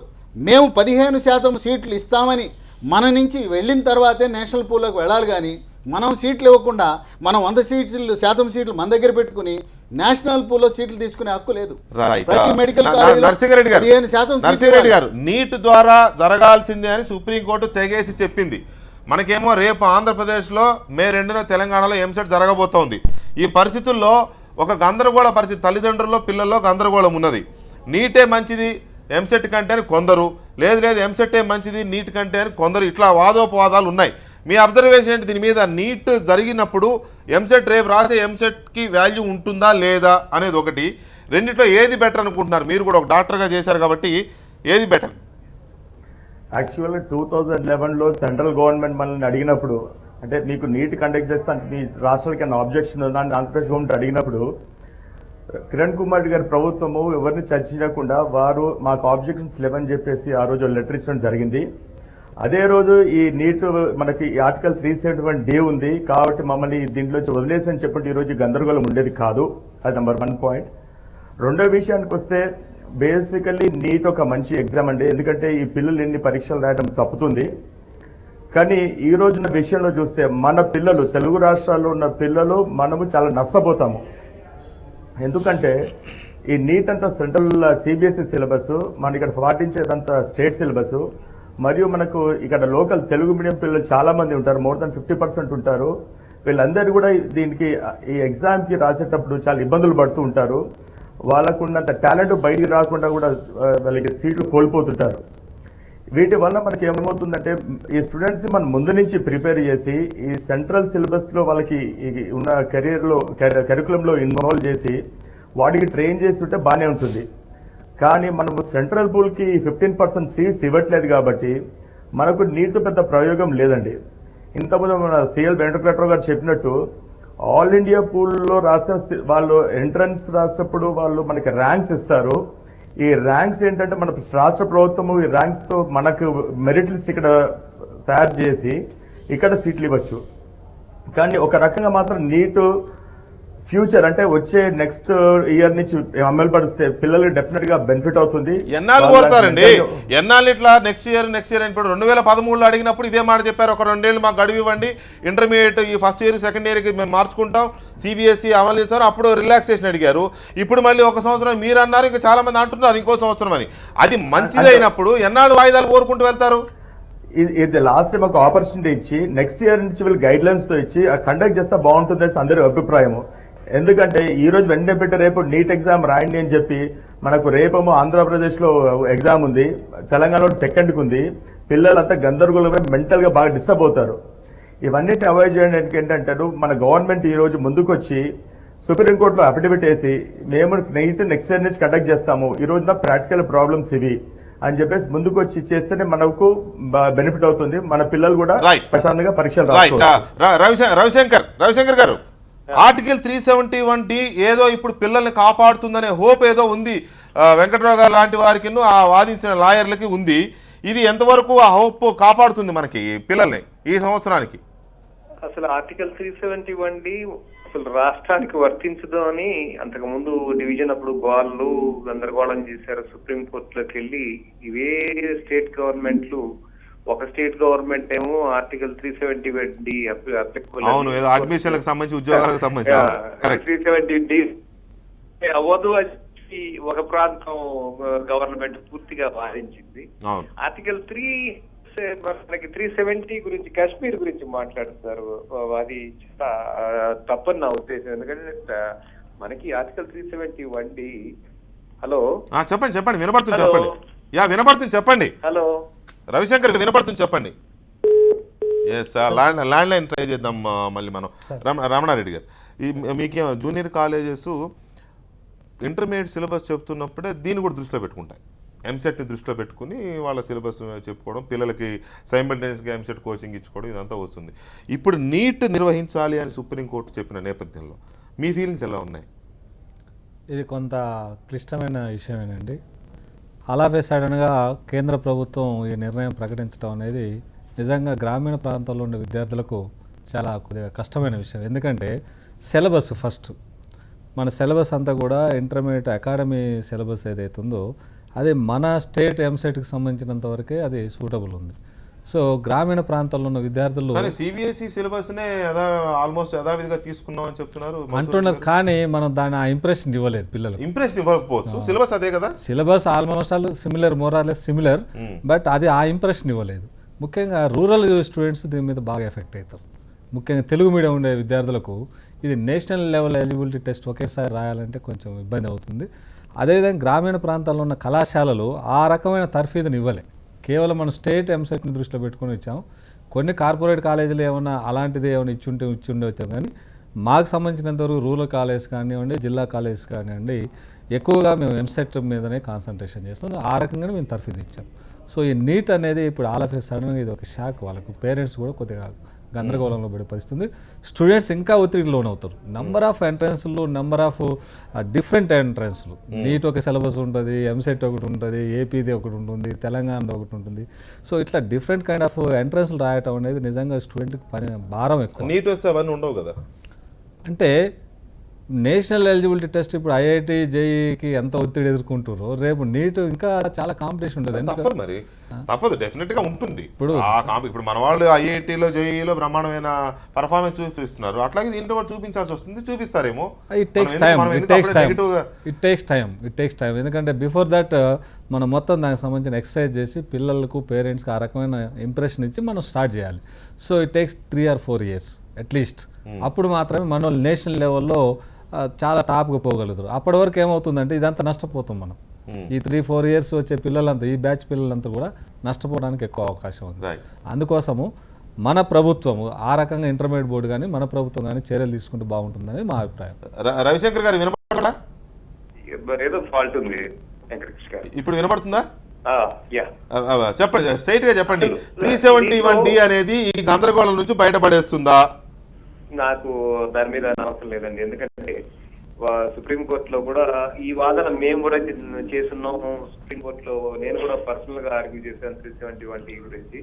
మేము 15% సీట్లు ఇస్తామని మన నుంచి వెళ్ళిన తర్వాతే నేషనల్ పూల్లోకి వెళ్ళాలి. కానీ మనం సీట్లు ఇవ్వకుండా మనం 100% సీట్లు మన దగ్గర పెట్టుకుని నేషనల్ పూల్లో సీట్లు తీసుకునే హక్కు లేదు. ప్రతి మెడికల్ నరసింహారెడ్డి గారు నీట్ ద్వారా జరగాల్సిందే అని సుప్రీంకోర్టు తెగేసి చెప్పింది. మనకేమో రేపు ఆంధ్రప్రదేశ్లో మే 2న తెలంగాణలో ఎంసెట్ జరగబోతోంది. ఈ పరిస్థితుల్లో ఒక గందరగోళ పరిస్థితి, తల్లిదండ్రుల్లో పిల్లల్లో గందరగోళం ఉన్నది. నీటే మంచిది ఎంసెట్ కంటే అని కొందరు, లేదు ఎంసెట్టే మంచిది నీట్ కంటే అని కొందరు, ఇట్లా వాదోపవాదాలు ఉన్నాయి. మీ అబ్జర్వేషన్ ఏంటి దీని మీద? నీట్ జరిగినప్పుడు ఎంసెట్ రేపు రాసే ఎంసెట్కి వాల్యూ ఉంటుందా లేదా అనేది ఒకటి. రెండిట్లో ఏది బెటర్ అనుకుంటున్నారు? మీరు కూడా ఒక డాక్టర్గా చేశారు కాబట్టి ఏది బెటర్? యాక్చువల్గా 2011లో సెంట్రల్ గవర్నమెంట్ మనల్ని అడిగినప్పుడు, అంటే మీకు నీట్ కండక్ట్ చేస్తే మీ రాష్ట్రాలకి అన్న ఆబ్జెక్షన్ ఉందా అని ఆంధ్రప్రదేశ్ గవర్నమెంట్ అడిగినప్పుడు కిరణ్ కుమార్ రెడ్డి గారి ప్రభుత్వము ఎవరిని చర్చించకుండా వారు మాకు ఆబ్జెక్షన్స్ లేవని చెప్పేసి ఆ రోజు లెటర్ ఇచ్చడం జరిగింది. అదే రోజు ఈ నీట్ మనకి ఆర్టికల్ 371D ఉంది కాబట్టి మమ్మల్ని దీంట్లో వదిలేసి అని చెప్పండి ఈరోజు గందరగోళం ఉండేది కాదు. అది నెంబర్ 1 పాయింట్. రెండో విషయానికి వస్తే బేసికల్లీ నీట్ ఒక మంచి ఎగ్జామ్ అండి, ఎందుకంటే ఈ పిల్లలు ఎన్ని పరీక్షలు రాయడం తప్పుతుంది. కానీ ఈ రోజున విషయంలో చూస్తే మన పిల్లలు, తెలుగు రాష్ట్రాల్లో ఉన్న పిల్లలు మనము చాలా నష్టపోతాము. ఎందుకంటే ఈ నీట్ అంతా సెంట్రల్ సిబిఎస్ఈ సిలబస్, మన ఇక్కడ పాటించేదంతా స్టేట్ సిలబస్, మరియు మనకు ఇక్కడ లోకల్ తెలుగు మీడియం పిల్లలు చాలా మంది ఉంటారు, మోర్ దాన్ 50% ఉంటారు. వీళ్ళందరూ కూడా దీనికి ఈ ఎగ్జామ్కి రాసేటప్పుడు చాలా ఇబ్బందులు పడుతూ ఉంటారు. వాళ్ళకు ఉన్నంత టాలెంట్ బయటికి రాకుండా కూడా వాళ్ళకి సీట్లు కోల్పోతుంటారు. వీటి వల్ల మనకి ఏమవుతుందంటే ఈ స్టూడెంట్స్ని మనం ముందు నుంచి ప్రిపేర్ చేసి ఈ సెంట్రల్ సిలబస్లో వాళ్ళకి ఉన్న కరికులంలో ఇన్వాల్వ్ చేసి వాటికి ట్రైన్ చేస్తుంటే బాగానే ఉంటుంది. కానీ మనము సెంట్రల్ పూల్కి 15% సీట్స్ ఇవ్వట్లేదు కాబట్టి మనకు నీటితో పెద్ద ప్రయోగం లేదండి. ఇంతకుముందు మన సిఎల్ వెంకటరావు గారు చెప్పినట్టు ఆల్ ఇండియా పూల్లో రాస్తే వాళ్ళు ఎంట్రన్స్ రాసినప్పుడు వాళ్ళు మనకి ర్యాంక్స్ ఇస్తారు. ఈ ర్యాంక్స్ ఏంటంటే మన రాష్ట్ర ప్రభుత్వము ఈ ర్యాంక్స్తో మనకు మెరిట్ లిస్ట్ ఇక్కడ తయారు చేసి ఇక్కడ సీట్లు ఇవ్వచ్చు. కానీ ఒక రకంగా మాత్రం నీటు ఫ్యూచర్ అంటే వచ్చే నెక్స్ట్ ఇయర్ నుంచి అమలు పరిస్తే పిల్లలకి డెఫినెట్ గా బెనిఫిట్ అవుతుంది. ఎన్నాళ్ళు కోరుతారండి? ఎన్నాళ్ళు ఇట్లా నెక్స్ట్ ఇయర్ ఇప్పుడు 2013లో అడిగినప్పుడు ఇదే మాట చెప్పారు, ఒక 2 ఏళ్ళు మాకు గడువు ఇవ్వండి, ఇంటర్మీడియట్ ఈ ఫస్ట్ ఇయర్ సెకండ్ ఇయర్కి మేము మార్చుకుంటాం, సిబిఎస్ఈ అమలు చేశారు, అప్పుడు రిలాక్సేషన్ అడిగారు. ఇప్పుడు మళ్ళీ 1 సంవత్సరం మీరు అన్నారు, ఇంకా చాలా మంది అంటున్నారు ఇంకో సంవత్సరం అని. అది మంచిదైనప్పుడు ఎన్నాళ్ళు వాయిదాలు కోరుకుంటూ వెళ్తారు? ఇది లాస్ట్ టైం ఒక ఆపర్చునిటీ ఇచ్చి నెక్స్ట్ ఇయర్ నుంచి వీళ్ళు గైడ్ లైన్స్ తో ఇచ్చి కండక్ట్ చేస్తే బాగుంటుంది అందరి అభిప్రాయం. ఎందుకంటే ఈ రోజు వెంటనే పెట్టి రేపు నీట్ ఎగ్జామ్ రాయండి అని చెప్పి మనకు రేపేమో ఆంధ్రప్రదేశ్లో ఎగ్జామ్ ఉంది, తెలంగాణలో సెకండ్కి ఉంది. పిల్లలంతా గందరగోళమే, మెంటల్గా బాగా డిస్టర్బ్ అవుతారు. ఇవన్నిటిని అవాయిడ్ చేయడానికి ఏంటంటే మన గవర్నమెంట్ ఈ రోజు ముందుకొచ్చి సుప్రీంకోర్టులో అఫిడవిట్ వేసి మేము నీట్ నెక్స్ట్ ఇయర్ నుంచి కండక్ట్ చేస్తాము, ఈ రోజున ప్రాక్టికల్ ప్రాబ్లమ్స్ ఇవి అని చెప్పేసి ముందుకు వచ్చి చేస్తేనే మనకు బెనిఫిట్ అవుతుంది. మన పిల్లలు కూడా ప్రశాంతంగా పరీక్షలు రాస్తారు. రవిశంకర్ గారు, ఆర్టికల్ 371D ఏదో ఇప్పుడు పిల్లల్ని కాపాడుతుందనే హోప్ ఏదో ఉంది వెంకటరావు గారు లాంటి వారికి, ఆ వాదించిన లాయర్లకి ఉంది. ఇది ఎంతవరకు ఆ హోప్ కాపాడుతుంది మనకి పిల్లల్ని ఈ సంవత్సరానికి? అసలు ఆర్టికల్ 371D అసలు రాష్ట్రానికి వర్తించదు అని అంతకు ముందు డివిజన్ అప్పుడు వాళ్ళు గందరగోళం చేశారు. సుప్రీంకోర్టులోకి వెళ్ళి ఇవే స్టేట్ గవర్నమెంట్లు, ఒక స్టేట్ గవర్నమెంట్ ఏమో ఆర్టికల్ 371D అడ్మిషన్లకు సంబంధించి ఉద్యోగాలకు సంబంధించి 370D అవ్వదు అని ఒక ప్రాంతం గవర్నమెంట్ పూర్తిగా వాదించింది. ఆర్టికల్ 370 గురించి, కాశ్మీర్ గురించి మాట్లాడుతున్నారు. అది తప్పని నా ఉద్దేశం. ఎందుకంటే మనకి ఆర్టికల్ 371D. హలో చెప్పండి వినపడుతుంది, చెప్పండి. వినపడుతుంది, చెప్పండి. హలో రవిశంకర్ వినపడుతుంది, చెప్పండి. ల్యాండ్ లైన్ ట్రై చేద్దాం మళ్ళీ మనం. రమణారెడ్డి గారు, మీకేమో జూనియర్ కాలేజెస్ ఇంటర్మీడియట్ సిలబస్ చెప్తున్నప్పుడే దీన్ని కూడా దృష్టిలో పెట్టుకుంటాయి. ఎంసెట్ని దృష్టిలో పెట్టుకుని వాళ్ళ సిలబస్ చెప్పుకోవడం, పిల్లలకి సైమల్టేనియస్గా ఎంసెట్ కోచింగ్ ఇచ్చుకోవడం, ఇదంతా వస్తుంది. ఇప్పుడు నీట్ నిర్వహించాలి అని సుప్రీంకోర్టు చెప్పిన నేపథ్యంలో మీ ఫీలింగ్స్ ఎలా ఉన్నాయి? ఇది కొంత క్లిష్టమైన విషయమేనండి. అలాగే సడన్గా కేంద్ర ప్రభుత్వం ఈ నిర్ణయం ప్రకటించడం అనేది నిజంగా గ్రామీణ ప్రాంతాల్లో ఉండే విద్యార్థులకు చాలా కొద్దిగా కష్టమైన విషయం. ఎందుకంటే సిలబస్ ఫస్ట్ మన సిలబస్ అంతా కూడా ఇంటర్మీడియట్ అకాడమీ సిలబస్ ఏదైతే ఉందో అది మన స్టేట్ ఎంసెట్కి సంబంధించినంత వరకే అది సూటబుల్ ఉంది. సో గ్రామీణ ప్రాంతాల్లో ఉన్న విద్యార్థులు సిబిఎస్ఈ సిలబస్నే ఆల్మోస్ట్ యథావిధిగా తీసుకున్నాం అని చెప్తున్నారు అంటున్నారు. కానీ మనం దాని ఆ ఇంప్రెషన్ ఇవ్వలేదు పిల్లలు. ఇంప్రెషన్ ఇవ్వకపోవచ్చు, సిలబస్ అదే కదా, syllabus almost all similar, Morales similar, but అది ఆ ఇంప్రెషన్ ఇవ్వలేదు. ముఖ్యంగా రూరల్ స్టూడెంట్స్ దీని మీద బాగా ఎఫెక్ట్ అవుతారు. ముఖ్యంగా తెలుగు మీడియం ఉండే విద్యార్థులకు ఇది నేషనల్ లెవెల్ ఎలిజిబిలిటీ టెస్ట్ ఒకేసారి రాయాలంటే కొంచెం ఇబ్బంది అవుతుంది. అదేవిధంగా గ్రామీణ ప్రాంతాల్లో ఉన్న కళాశాలలు ఆ రకమైన తర్ఫీదుని ఇవ్వలే. కేవలం మనం స్టేట్ ఎంసెట్ని దృష్టిలో పెట్టుకొని ఇచ్చాం. కొన్ని కార్పొరేట్ కాలేజీలు ఏమైనా అలాంటిది ఏమైనా ఇచ్చి ఉండవచ్చు, కానీ మాకు సంబంధించినంతవరకు రూరల్ కాలేజ్ కానివ్వండి, జిల్లా కాలేజ్ కానివ్వండి, ఎక్కువగా మేము ఎంసెట్ మీదనే కాన్సన్ట్రేషన్ చేస్తాం. ఆ రకంగానే మేము తర్ఫీదు ఇచ్చాం. సో ఈ నీట్ అనేది ఇప్పుడు ఆల్ ఆఫ్ ఏ సడన్గా ఇది ఒక షాక్. వాళ్ళకు పేరెంట్స్ కూడా కొద్దిగా గందరగోళంలో పడే పరిస్థితుంది. స్టూడెంట్స్ ఇంకా ఒత్తిడికి లోనవుతారు. నెంబర్ ఆఫ్ ఎంట్రన్స్లు, నెంబర్ ఆఫ్ డిఫరెంట్ ఎంట్రన్స్లు. నీట్ ఒక సిలబస్ ఉంటుంది, ఎంసెట్ ఒకటి ఉంటుంది, ఏపీది ఒకటి ఉంటుంది, తెలంగాణది ఒకటి ఉంటుంది. సో ఇట్లా డిఫరెంట్ కైండ్ ఆఫ్ ఎంట్రన్స్లు రాయటం అనేది నిజంగా స్టూడెంట్కి పని భారం ఎక్కువ. నీట్ వస్తే అవన్నీ ఉండవు కదా. అంటే నేషనల్ ఎలిజిబిలిటీ టెస్ట్ ఇప్పుడు ఐఐటి జేఈకి ఎంత ఒత్తిడి ఎదుర్కొంటారో రేపు నీట్ ఇంకా చాలా కాంపిటీషన్ ఉంటుంది. తప్పదు, మరి తప్పదు, డెఫినెట్ గా ఉంటుంది. ఇప్పుడు మన వాళ్ళు ఐఐటీలో జేఈలో బ్రహ్మాండమైన పర్ఫార్మెన్స్ చూపిస్తున్నారు, అట్లాగే దీంట్లో కూడా చూపించాల్సి వస్తుంది, చూపిస్తారేమో. It takes time. ఎందుకంటే బిఫోర్ దట్ మనం మొత్తం దానికి సంబంధించిన ఎక్సర్సైజ్ చేసి పిల్లలకు పేరెంట్స్కి ఆ రకమైన ఇంప్రెషన్ ఇచ్చి మనం స్టార్ట్ చేయాలి. So it takes 3 or 4 years at least. అప్పుడు మాత్రమే మన వాళ్ళు నేషనల్ లెవెల్లో చాలా టాప్గా పోగలుగుతారు. అప్పటి వరకు ఏమవుతుందంటే ఇదంతా నష్టపోతాం మనం. ఈ 3-4 years వచ్చే పిల్లలంతా, ఈ బ్యాచ్ పిల్లలంతా కూడా నష్టపోవడానికి ఎక్కువ అవకాశం ఉంది. అందుకోసము మన ప్రభుత్వము ఆ రకంగా ఇంటర్మీడియట్ బోర్డు కానీ మన ప్రభుత్వం కానీ చర్యలు తీసుకుంటే బాగుంటుందని మా అభిప్రాయం. రవిశంకర్ గారు వినపడదా? ఏదో ఫాల్ట్ ఉంది. ఇప్పుడు వినపడుతుందా? చెప్పండి, స్ట్రైట్ గా చెప్పండి. 371D అనేది ఈ గందరగోళం నుంచి బయటపడేస్తుందా? నాకు దాని మీద నమ్మకం లేదండి. ఎందుకంటే సుప్రీంకోర్టులో కూడా ఈ వాదన మేము కూడా చేస్తున్నాము. సుప్రీంకోర్టులో నేను కూడా పర్సనల్ గా ఆర్గ్యూ చేశాను 371D గురించి.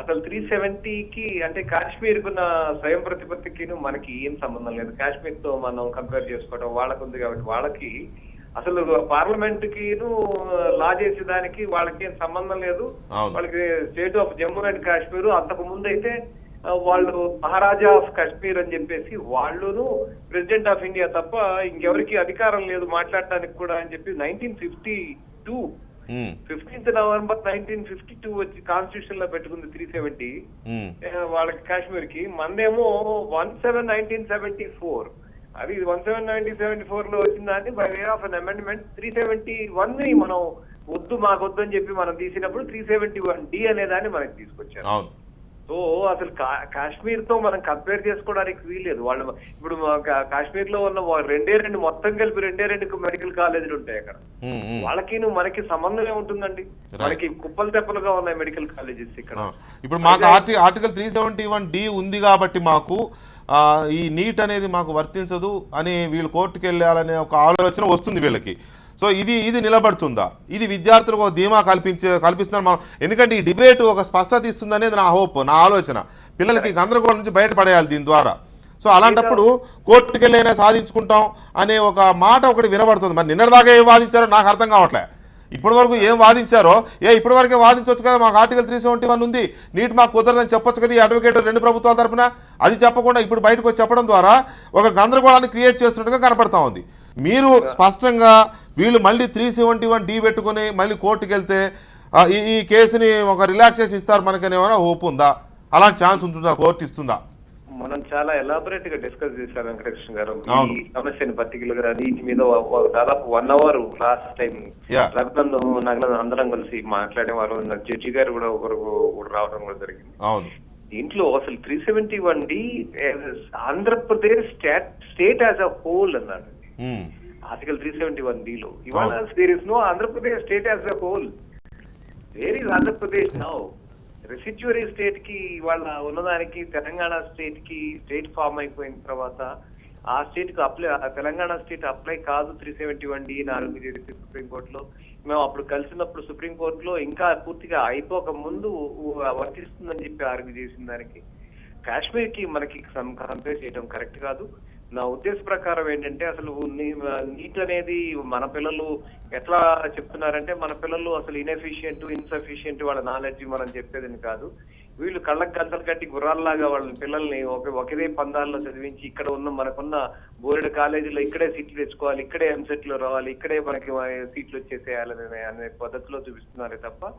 అసలు 370కి అంటే కాశ్మీర్ కున్న స్వయం ప్రతిపత్తికి మనకి ఏం సంబంధం లేదు. కాశ్మీర్ తో మనం కంపేర్ చేసుకోవడం వాళ్ళకు ఉంది కాబట్టి వాళ్ళకి అసలు పార్లమెంట్ కి లా చేసేదానికి వాళ్ళకి ఏం సంబంధం లేదు. వాళ్ళకి state of Jammu and Kashmir అంతకు ముందు అయితే వాళ్ళు మహారాజా ఆఫ్ కాశ్మీర్ అని చెప్పేసి వాళ్ళును ప్రెసిడెంట్ ఆఫ్ ఇండియా తప్ప ఇంకెవరికి అధికారం లేదు మాట్లాడటానికి కూడా అని చెప్పి 1952 15th November 1952 వచ్చి కాన్స్టిట్యూషన్ లో పెట్టుకుంది 370 వాళ్ళకి కాశ్మీర్ కి. మందేమో 17/1974. అది 17/1974 లో వచ్చిందని by way of an amendment 371 ని మనం మాకొద్దు అని చెప్పి మనం తీసినప్పుడు 371D అనే దాన్ని మనకి తీసుకొచ్చారు. సో అసలు కాశ్మీర్ తో మనం కంపేర్ చేసుకోవడానికి వీల్లేదు. వాళ్ళు ఇప్పుడు కాశ్మీర్ లో ఉన్న 2 మొత్తం కలిపి 2 మెడికల్ కాలేజీలు ఉంటాయి అక్కడ. వాళ్ళకి మనకి సంబంధం ఏముంటుందండి? మనకి కుప్పలు తెప్పలుగా ఉన్నాయి మెడికల్ కాలేజెస్ ఇక్కడ. ఇప్పుడు మాకు ఆర్టికల్ 371D ఉంది కాబట్టి మాకు ఈ నీట్ అనేది మాకు వర్తించదు అని వీళ్ళు కోర్టుకు వెళ్ళాలనే ఒక ఆలోచన వస్తుంది వీళ్ళకి. సో ఇది నిలబడుతుందా? ఇది విద్యార్థులకు ఒక ధీమా కల్పిస్తున్నారు మనం. ఎందుకంటే ఈ డిబేట్ ఒక స్పష్టత ఇస్తుంది అనేది నా హోప్, నా ఆలోచన. పిల్లలకి గందరగోళం నుంచి బయటపడేయాలి దీని ద్వారా. సో అలాంటప్పుడు కోర్టుకు వెళ్ళైనా సాధించుకుంటాం అనే ఒక మాట ఒకటి వినబడుతుంది. మరి నిన్నటిదాకా ఏం వాదించారో నాకు అర్థం కావట్లే. ఇప్పటి వరకు ఏం వాదించారో ఇప్పటి వరకే వాదించవచ్చు కదా. మాకు ఆర్టికల్ 371 ఉంది, నీట్ మాకు కుదరదని చెప్పొచ్చు కదా ఈ అడ్వకేట్ 2 ప్రభుత్వాల తరఫున. అది చెప్పకుండా ఇప్పుడు బయటకు వచ్చి చెప్పడం ద్వారా ఒక గందరగోళాన్ని క్రియేట్ చేస్తున్నట్టుగా కనపడతా ఉంది. మీరు స్పష్టంగా వీళ్ళు మళ్ళీ 371D పెట్టుకుని మళ్ళీ కోర్టుకు వెళ్తే ఈ కేసుని ఒక రిలాక్సేషన్ ఇస్తారు మనకని ఏమైనా హోప్ ఉందా? అలాంటి ఛాన్స్ ఉంటుందా? కోర్టు ఇస్తుందా? మనం చాలా ఎలాబొరేట్ గా డిస్కస్ చేశారు వెంకటకృష్ణ గారు ఈ సమస్యని పర్టికులర్ గా. దీని మీద దాదాపు 1 hour లాస్ట్ టైం నగల అందరం కలిసి మాట్లాడేవారు. జడ్జి గారు కూడా ఒకరు రావడం కూడా జరిగింది. దీంట్లో అసలు 371D Andhra Pradesh state as a whole అన్నాడు ఆర్టికల్ 371D లో. ఇవాళ there is no Andhra Pradesh state as a whole. Where is Andhra Pradesh now? Residuary state కి వాళ్ళ ఉన్నదానికి తెలంగాణ స్టేట్ కి స్టేట్ ఫామ్ అయిపోయిన తర్వాత ఆ స్టేట్ కు అప్లై, తెలంగాణ స్టేట్ అప్లై కాదు 371D ఆర్గ్యూ చేసి సుప్రీంకోర్టులో. మేము అప్పుడు కలిసినప్పుడు సుప్రీంకోర్టులో ఇంకా పూర్తిగా అయిపోక ముందు వర్తిస్తుందని చెప్పి ఆర్గ్యూ చేసిన దానికి కాశ్మీర్ కి మనకి కంపేర్ చేయడం కరెక్ట్ కాదు. నా ఉద్దేశ ప్రకారం ఏంటంటే అసలు నీట్ అనేది మన పిల్లలు ఎట్లా చెప్తున్నారంటే మన పిల్లలు అసలు ఇన్సఫిషియంట్ వాళ్ళ నాలెడ్జ్ మనం చెప్పేదని కాదు. వీళ్ళు కళ్ళకు గంటలు కట్టి గుర్రాల్లాగా వాళ్ళ పిల్లల్ని ఒకే పందాల్లో చదివించి ఇక్కడ ఉన్న మనకున్న బోర్డు కాలేజీలో ఇక్కడే సీట్లు తెచ్చుకోవాలి, ఇక్కడే ఎంసెట్లు రావాలి, ఇక్కడే మనకి సీట్లు వచ్చేసేయాలని అనే పద్ధతిలో చూపిస్తున్నారే తప్ప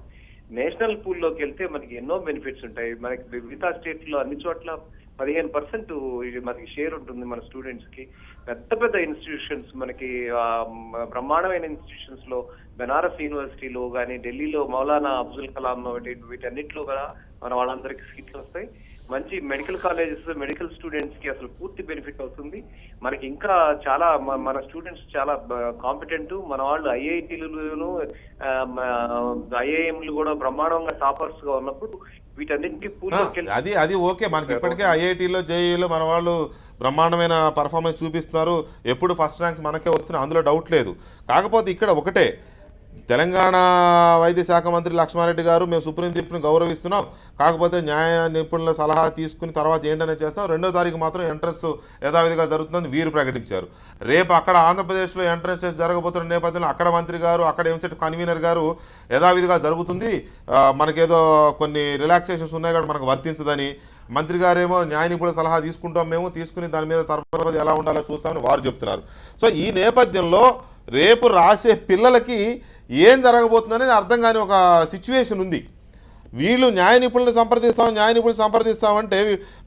నేషనల్ పూల్లోకి వెళ్తే మనకి ఎన్నో బెనిఫిట్స్ ఉంటాయి. మనకి మిగతా స్టేట్ లో అన్ని చోట్ల 15% ఇది మనకి షేర్ ఉంటుంది మన స్టూడెంట్స్ కి. పెద్ద పెద్ద ఇన్స్టిట్యూషన్స్ మనకి బ్రహ్మాండమైన ఇన్స్టిట్యూషన్స్ లో బెనారస్ యూనివర్సిటీలో కానీ, ఢిల్లీలో మౌలానా అబ్దుల్ కలాం వీటన్నిటిలో కూడా మన వాళ్ళందరికీ సీట్లు వస్తాయి. మంచి మెడికల్ కాలేజెస్, మెడికల్ స్టూడెంట్స్ కి అసలు పూర్తి బెనిఫిట్ అవుతుంది. మనకి ఇంకా చాలా మన స్టూడెంట్స్ చాలా కాంపిటెంట్. మన వాళ్ళు ఐఐటీలను ఐఐఎంలు కూడా బ్రహ్మాండంగా టాపర్స్ గా ఉన్నప్పుడు వీటన్నిటికీ పూర్తి అది ఓకే. మనకి ఇప్పటికే ఐఐటీలో, జేఈలో మన వాళ్ళు బ్రహ్మాండమైన పర్ఫార్మెన్స్ చూపిస్తున్నారు. ఎప్పుడు ఫస్ట్ ర్యాంక్స్ మనకే వస్తున్నాయి, అందులో డౌట్ లేదు. కాకపోతే ఇక్కడ ఒకటే, తెలంగాణ వైద్య శాఖ మంత్రి లక్ష్మారెడ్డి గారు మేము సుప్రీం తీర్పుని గౌరవిస్తున్నాం, కాకపోతే న్యాయ నిపుణుల సలహా తీసుకుని తర్వాత ఏంటనే చేస్తాం, 2వ తారీఖు మాత్రం ఎంట్రన్స్ యథావిధిగా జరుగుతుందని వీరు ప్రకటించారు. రేపు అక్కడ ఆంధ్రప్రదేశ్లో ఎంట్రన్స్ టెస్ట్ జరగబోతున్న నేపథ్యంలో అక్కడ మంత్రి గారు, అక్కడ ఎంసెట్ కన్వీనర్ గారు యథావిధిగా జరుగుతుంది, మనకేదో కొన్ని రిలాక్సేషన్స్ ఉన్నాయి కూడా మనకు వర్తించదని, మంత్రి గారేమో న్యాయ నిపుణుల సలహా తీసుకుంటాం, మేము తీసుకుని దాని మీద తర్వాత ఎలా ఉండాలో చూస్తామని వారు చెప్తున్నారు. సో ఈ నేపథ్యంలో రేపు రాసే పిల్లలకి ఏం జరగబోతుందనేది అర్థం కాని ఒక సిచ్యువేషన్ ఉంది. వీళ్ళు న్యాయ నిపుణులను సంప్రదిస్తామంటే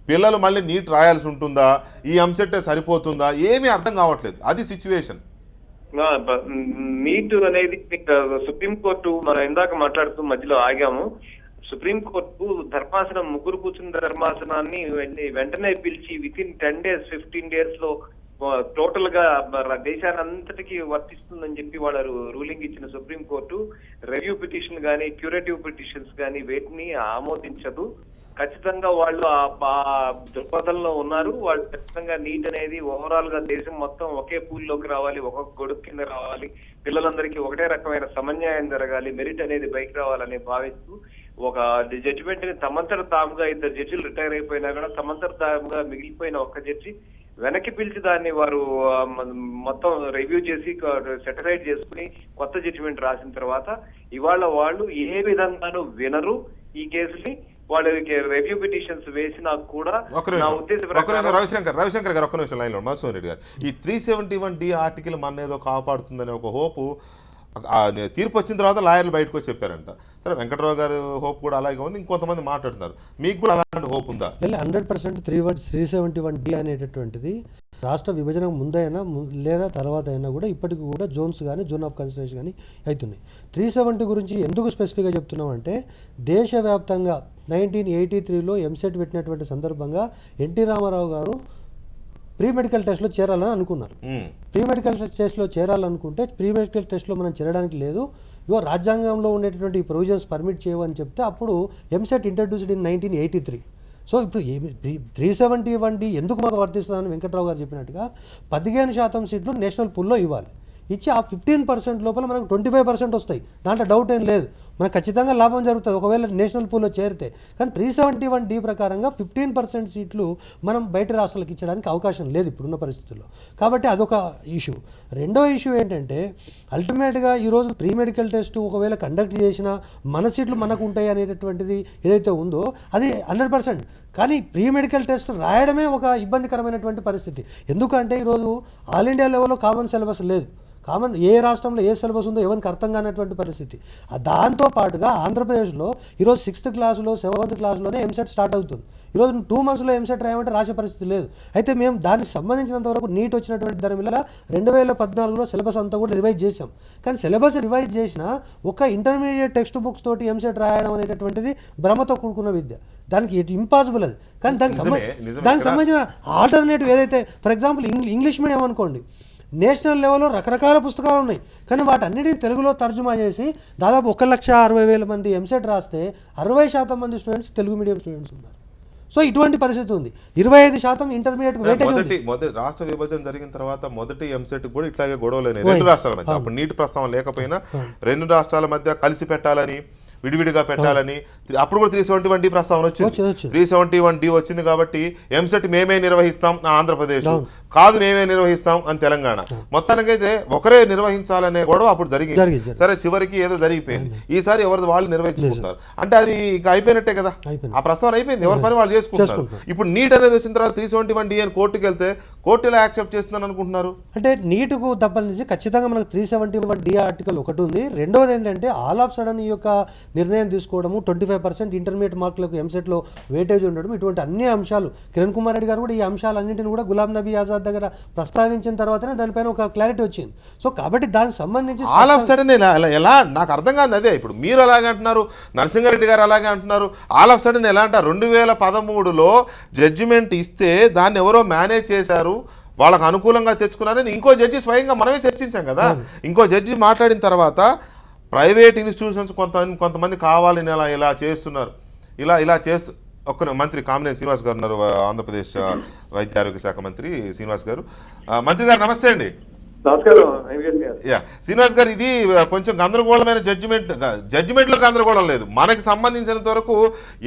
పిల్లలు మళ్ళీ నీట్ రాయాల్సి ఉంటుందా, ఈ ఎంసెట్టే సరిపోతుందా, ఏమీ అర్థం కావట్లేదు. అది సిచ్యువేషన్. నీట్ అనేది సుప్రీంకోర్టు, మనం ఇందాక మాట్లాడుతూ మధ్యలో ఆగాము. సుప్రీంకోర్టు ధర్మాసనం, 3 కూర్చున్న ధర్మాసనాన్ని వెంటనే పిలిచి వితిన్ 10 days 15 days లో టోటల్ గా దేశానంతటికి వర్తిస్తుందని చెప్పి వాళ్ళ రూలింగ్ ఇచ్చిన సుప్రీంకోర్టు రివ్యూ పిటిషన్ గానీ, క్యూరేటివ్ పిటిషన్స్ గానీ వేటిని ఆమోదించదు. ఖచ్చితంగా వాళ్ళు ఆ దృక్పథంలో ఉన్నారు. వాళ్ళు ఖచ్చితంగా నీట్ అనేది ఓవరాల్ గా దేశం మొత్తం ఒకే పూల్లోకి రావాలి, ఒక్కొక్క గొడుగు కింద రావాలి, పిల్లలందరికీ ఒకటే రకమైన సమన్యాయం జరగాలి, మెరిట్ అనేది బయట రావాలని భావిస్తూ ఒక జడ్జిమెంట్ ని తమంతట తాముగా 2 జడ్జిలు రిటైర్ అయిపోయినా కూడా తమంతట తాముగా మిగిలిపోయిన ఒక్క జడ్జి వెనక్కి పిలిచి దాన్ని వారు మొత్తం రివ్యూ చేసి సెటిలైట్ చేసుకుని కొత్త జడ్జిమెంట్ రాసిన తర్వాత ఇవాళ వాళ్ళు ఏ విధంగానూ వినరు ఈ కేసుని. వాళ్ళకి రివ్యూ పిటిషన్స్ వేసినా కూడా నా ఉద్దేశం రవిశంకర్ గారు ఒక్క నిమిషం లైన్లో, మధుసూదన్ రెడ్డి గారు, ఈ 371D ఆర్టికల్ మన ఏదో కాపాడుతుందనే ఒక హోపు తీర్పు వచ్చిన తర్వాత లాయర్లు బయటకు వచ్చి చెప్పారంట. సరే, వెంకటరావు గారు హోప్ కూడా అలాగే ఉంది, ఇంకొంతమంది మాట్లాడుతున్నారు. మీకు కూడా అలాంటి హోప్ ఉందా? 100% 371D అనేటటువంటిది రాష్ట్ర విభజన ముందైనా లేదా తర్వాత అయినా కూడా ఇప్పటికి కూడా జోన్స్ కానీ, జోన్ ఆఫ్ కన్సిడరేషన్ కానీ అవుతున్నాయి. 370 గురించి ఎందుకు స్పెసిఫిక్గా చెప్తున్నాం అంటే, దేశవ్యాప్తంగా 1983లో ఎంసెట్ పెట్టినటువంటి సందర్భంగా ఎన్టీ రామారావు గారు ప్రీ మెడికల్ టెస్ట్లో చేరాలని అనుకున్నారు. ప్రీ మెడికల్ టెస్ట్లో చేరాలనుకుంటే ప్రీ మెడికల్ టెస్ట్లో మనం చేరడానికి లేదు, ఇగో రాజ్యాంగంలో ఉండేటువంటి ప్రొవిజన్స్ పర్మిట్ చేయవని చెప్తే అప్పుడు ఎంసెట్ ఇంట్రడ్యూస్డ్ ఇన్ 1983. సో ఇప్పుడు 371D ఎందుకు మాకు వర్తిస్తుందని వెంకట్రావు గారు చెప్పినట్టుగా 15% సీట్లు నేషనల్ పూల్లో ఇవ్వాలి. ఇచ్చి ఆ 15% లోపల మనకు 25% వస్తాయి, దాంట్లో డౌట్ ఏం లేదు, మనకు ఖచ్చితంగా లాభం జరుగుతుంది ఒకవేళ నేషనల్ పూల్లో చేరితే. కానీ 371D ప్రకారంగా 15% సీట్లు మనం బయట రాష్ట్రాలకు ఇచ్చడానికి అవకాశం లేదు ఇప్పుడున్న పరిస్థితుల్లో. కాబట్టి అదొక ఇష్యూ. రెండో ఇష్యూ ఏంటంటే, అల్టిమేట్గా ఈరోజు ప్రీ మెడికల్ టెస్ట్ ఒకవేళ కండక్ట్ చేసినా మన సీట్లు మనకు ఉంటాయి అనేటటువంటిది ఏదైతే ఉందో అది 100%. కానీ ప్రీ మెడికల్ టెస్ట్ రాయడమే ఒక ఇబ్బందికరమైనటువంటి పరిస్థితి. ఎందుకంటే ఈరోజు ఆల్ ఇండియా లెవెల్లో కామన్ సిలబస్ లేదు, కామన్ ఏ రాష్ట్రంలో ఏ సిలబస్ ఉందో ఎవరికి అర్థం కానటువంటి పరిస్థితి. దాంతో పాటుగా ఆంధ్రప్రదేశ్లో ఈరోజు 6th క్లాస్లో 7th క్లాస్లోనే ఎంసెట్ స్టార్ట్ అవుతుంది. ఈరోజు 2 monthsలో ఎంసెట్ రాయమంటే రాసే పరిస్థితి లేదు. అయితే మేము దానికి సంబంధించినంత వరకు నీట్ వచ్చినటువంటి దాని వల్ల 2014లో సిలబస్ అంతా కూడా రివైజ్ చేసాం. కానీ సిలబస్ రివైజ్ చేసినా ఒక ఇంటర్మీడియట్ టెక్స్ట్ బుక్స్ తోటి ఎంసెట్ రాయడం అనేటటువంటిది భ్రమతో కూడుకున్న విద్య, దానికి ఇంపాసిబుల్ అది. కానీ దానికి సంబంధించిన ఆల్టర్నేటివ్ ఏదైతే, ఫర్ ఎగ్జాంపుల్ ఇంగ్లీష్ మీడియం అనుకోండి, నేషనల్ లెవెల్లో రకరకాల పుస్తకాలు ఉన్నాయి, కానీ వాటన్నిటిని తెలుగులో తర్జుమా చేసి దాదాపు 1,60,000 మంది ఎంసెట్ రాస్తే 60% మంది స్టూడెంట్స్ తెలుగు మీడియం స్టూడెంట్స్ ఉన్నారు. సో ఇటువంటి పరిస్థితి ఉంది. 25% ఇంటర్మీడియట్ మొదటి రాష్ట్ర విభజన జరిగిన తర్వాత మొదటి ఎంసెట్ కూడా ఇట్లాగే గొడవలేని 2 రాష్ట్రాల మధ్య, అప్పుడు నీటి ప్రస్తావన లేకపోయినా 2 రాష్ట్రాల మధ్య కలిసి పెట్టాలని, విడివిడిగా పెట్టాలని, అప్పుడు కూడా 371D ప్రస్తావన వచ్చింది. 371D వచ్చింది కాబట్టి ఎంసెట్ మేమే నిర్వహిస్తాం నా ఆంధ్రప్రదేశ్ కాదు, మేమే నిర్వహిస్తాం అని తెలంగాణ. మొత్తానికైతే ఒకరే నిర్వహించాలనే గొడవ అప్పుడు జరిగింది. సరే, చివరికి ఏదో జరిగిపోయింది. ఈసారి ఎవరిది వాళ్ళు నిర్వహించుకుంటారు అంటే అది ఇక అయిపోయినట్టే కదా, ఆ ప్రస్తావన అయిపోయింది, ఎవరి పని వాళ్ళు చేసుకుంటారు. ఇప్పుడు నీట్ అనేది వచ్చిన తర్వాత 371D అని కోర్టుకు వెళ్తే కోర్టు ఎలా యాక్సెప్ట్ చేస్తుందని అనుకుంటున్నారు? అంటే నీటుకు సంబంధించి ఖచ్చితంగా మనకు 371D ఆర్టికల్ ఒకటి ఉంది. రెండవది ఏంటంటే ఆల్ ఆఫ్ సడన్ ఈ యొక్క నిర్ణయం తీసుకోవడము, 25% ఇంటర్మీడియట్ మార్కులకు ఎంసెట్లో వెయిటేజ్ ఉండడం, ఇటువంటి అన్ని అంశాలు కిరణ్ కుమార్ రెడ్డి గారు కూడా ఈ అంశాలన్నింటినీ కూడా గులాం నబీ ఆజాద్ దగ్గర ప్రస్తావించిన తర్వాతనే దానిపైన ఒక క్లారిటీ వచ్చింది. సో కాబట్టి దానికి సంబంధించి ఆల్ ఆఫ్ సడన్ ఎలా నాకు అర్థం కాదు. అదే ఇప్పుడు మీరు అలాగే అంటున్నారు, నరసింహారెడ్డి గారు అలాగే అంటున్నారు. ఆల్ ఆఫ్ సడన్ ఎలా అంటారు? 2013లో జడ్జిమెంట్ ఇస్తే దాన్ని ఎవరో మేనేజ్ చేశారు, వాళ్ళకు అనుకూలంగా తెచ్చుకున్నారని ఇంకో జడ్జి స్వయంగా మనమే చర్చించాం కదా. ఇంకో జడ్జి మాట్లాడిన తర్వాత ప్రైవేట్ ఇన్స్టిట్యూషన్స్ కొంతమంది కావాలని ఇలా చేస్తున్నారు, ఇలా చేస్తూ ఒక్క మంత్రి కామినేని శ్రీనివాస్ గారు ఉన్నారు, ఆంధ్రప్రదేశ్ వైద్య ఆరోగ్య శాఖ మంత్రి శ్రీనివాస్ గారు. మంత్రి గారు నమస్తే అండి. నమస్కారం. శ్రీనివాస్ గారు, ఇది కొంచెం గందరగోళమైన జడ్జిమెంట్లో గందరగోళం లేదు, మనకి సంబంధించినంత వరకు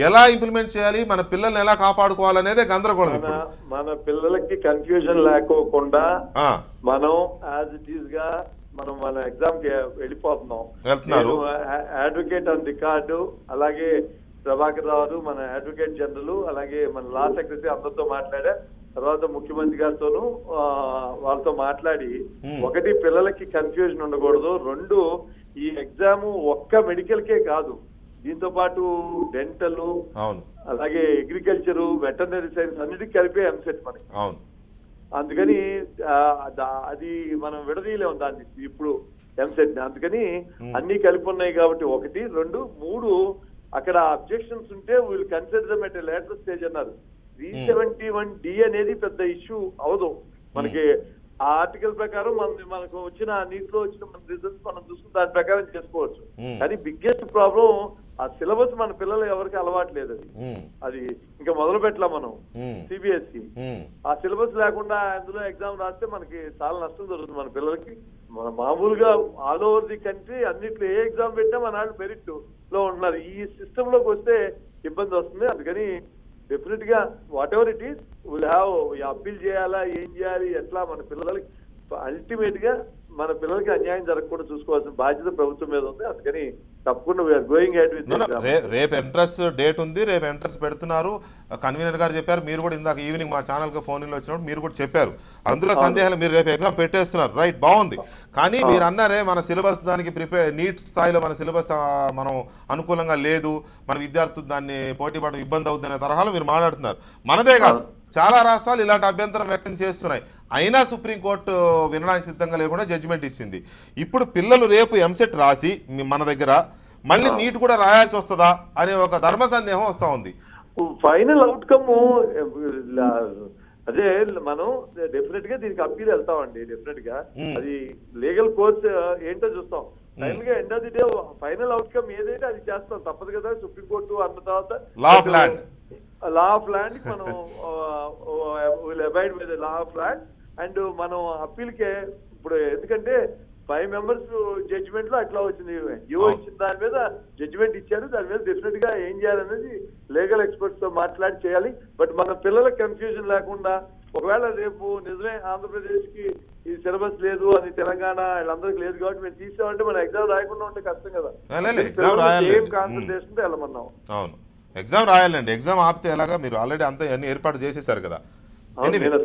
ఎలా ఇంప్లిమెంట్ చేయాలి, మన పిల్లల్ని ఎలా కాపాడుకోవాలనేదే గందరగోళం. ఇప్పుడు మన పిల్లలకి కన్ఫ్యూజన్ లేకోకుండా మనం యాజ్ ఇట్ ఈస్ గా మనం మన ఎగ్జామ్ కి వెళ్తున్నారు. అడ్వకేట్ ఆన్ రికార్డు, అలాగే ప్రభాకర్ రావు మన అడ్వకేట్ జనరల్, అలాగే మన లా సెక్రటరీ అందరితో మాట్లాడా. తర్వాత ముఖ్యమంత్రి గారితోనూ వాళ్ళతో మాట్లాడి, ఒకటి పిల్లలకి కన్ఫ్యూజన్ ఉండకూడదు, రెండు ఈ ఎగ్జామ్ ఒక్క మెడికల్ కే కాదు, దీంతో పాటు డెంటల్, అలాగే అగ్రికల్చర్, వెటర్నరీ సైన్స్ అన్నిటికీ కలిపే ఎంసెట్ మనకి. అందుకని అది మనం విడదీయలేము దాన్ని ఇప్పుడు ఎంసెట్ ని. అందుకని అన్ని కలిపి ఉన్నాయి కాబట్టి ఒకటి, రెండు, మూడు అక్కడ అబ్జెక్షన్స్ ఉంటే will consider them at a later stage అన్నారు. 371D అనేది పెద్ద ఇష్యూ అవదు మనకి. ఆ ఆర్టికల్ ప్రకారం మనకు వచ్చిన నీటిలో వచ్చిన మన రిజల్ట్స్ మనం చూసుకుని దాని ప్రకారం చేసుకోవచ్చు. కానీ బిగ్గెస్ట్ ప్రాబ్లం ఆ సిలబస్ మన పిల్లలు ఎవరికి అలవాటు లేదు. అది ఇంకా మొదలు పెట్టలా మనం సిబిఎస్ఈ. ఆ సిలబస్ లేకుండా అందులో ఎగ్జామ్ రాస్తే మనకి చాలా నష్టం జరుగుతుంది మన పిల్లలకి. మన మామూలుగా ఆల్ ఓవర్ ది కంట్రీ అన్నిట్లో ఏ ఎగ్జామ్ పెట్టినా మన వాళ్ళు మెరిట్ లో ఉంటున్నారు. ఈ సిస్టమ్ లోకి వస్తే ఇబ్బంది వస్తుంది. అందుకని డెఫినెట్ గా what ever it is will have appeal చేయాలా, ఏం చేయాలి, ఎట్లా మన పిల్లలకి అల్టిమేట్ గా మన పిల్లలకి అన్యాయం జరగకుండా చూసుకోవాల్సిన బాధ్యత ప్రభుత్వం మీద ఉంది. అందుకని తప్పకుండా వీఆర్ గోయింగ్ హెడ్ విత్. రేపు ఎంట్రన్స్ డేట్ ఉంది, రేపు ఎంట్రన్స్ పెడుతున్నారు. కన్వీనర్ గారు చెప్పారు, మీరు కూడా ఇందాక ఈవినింగ్ మా ఛానల్కి ఫోన్లో వచ్చినప్పుడు మీరు కూడా చెప్పారు, అందులో సందేహాలు మీరు రేపు ఎగ్జామ్ పెట్టేస్తున్నారు. రైట్, బాగుంది. కానీ మీరు అన్నారే మన సిలబస్ దానికి నీట్ స్థాయిలో మన సిలబస్ మనం అనుకూలంగా లేదు, మన విద్యార్థులు దాన్ని పోటీ పడడం ఇబ్బంది అవుతుంది అనే తరహాలో మీరు మాట్లాడుతున్నారు. మనదే కాదు, చాలా రాష్ట్రాలు ఇలాంటి అభ్యంతరం వ్యక్తం చేస్తున్నాయి. అయినా సుప్రీంకోర్టు వినడానికి సిద్ధంగా లేకుండా జడ్జిమెంట్ ఇచ్చింది. ఇప్పుడు పిల్లలు రేపు ఎంసెట్ రాసి మన దగ్గర మళ్ళీ నీట్ కూడా రాయాల్సి వస్తుందా అనే ఒక ధర్మ సందేహం వస్తా ఉంది. ఫైనల్ అవుట్కమ్ అదే మనం డెఫినెట్ గా దీనికి అప్పీల్ వెళ్తామండి. డెఫినెట్ గా అది లీగల్ కోర్స్ ఏంటో చూస్తాం. ఫైనల్ గా end of the day final outcome ఏదైతే అది చేస్తాం, తప్పదు కదా. సుప్రీంకోర్టు అన్న తర్వాత లా ఆఫ్ ల్యాండ్ మనం will abide with law of land. And మనం అప్పీల్కే ఇప్పుడు ఎందుకంటే 5 members జడ్జిమెంట్ లో అట్లా వచ్చింది. జియో ఇచ్చిన దాని మీద జడ్జిమెంట్ ఇచ్చారు. దాని మీద డెఫినెట్ గా ఏం చేయాలనేది లీగల్ ఎక్స్పర్ట్స్ తో మాట్లాడి చేయాలి. బట్ మన పిల్లలకు కన్ఫ్యూజన్ లేకుండా, ఒకవేళ రేపు నిజమే ఆంధ్రప్రదేశ్ కి ఈ సిలబస్ లేదు, అది తెలంగాణ వీళ్ళందరికీ లేదు కాబట్టి మేము తీసామంటే మన ఎగ్జామ్ రాయకుండా ఉంటే కష్టం కదా. ఏం కాన్సన్ట్రేషన్ తో వెళ్ళమన్నాం. అవును, ఎగ్జామ్ రాయాలండి. ఎగ్జామ్ ఆపితే ఎలాగా? మీరు ఆల్రెడీ అంతా అన్ని ఏర్పాటు చేసేసారు కదా.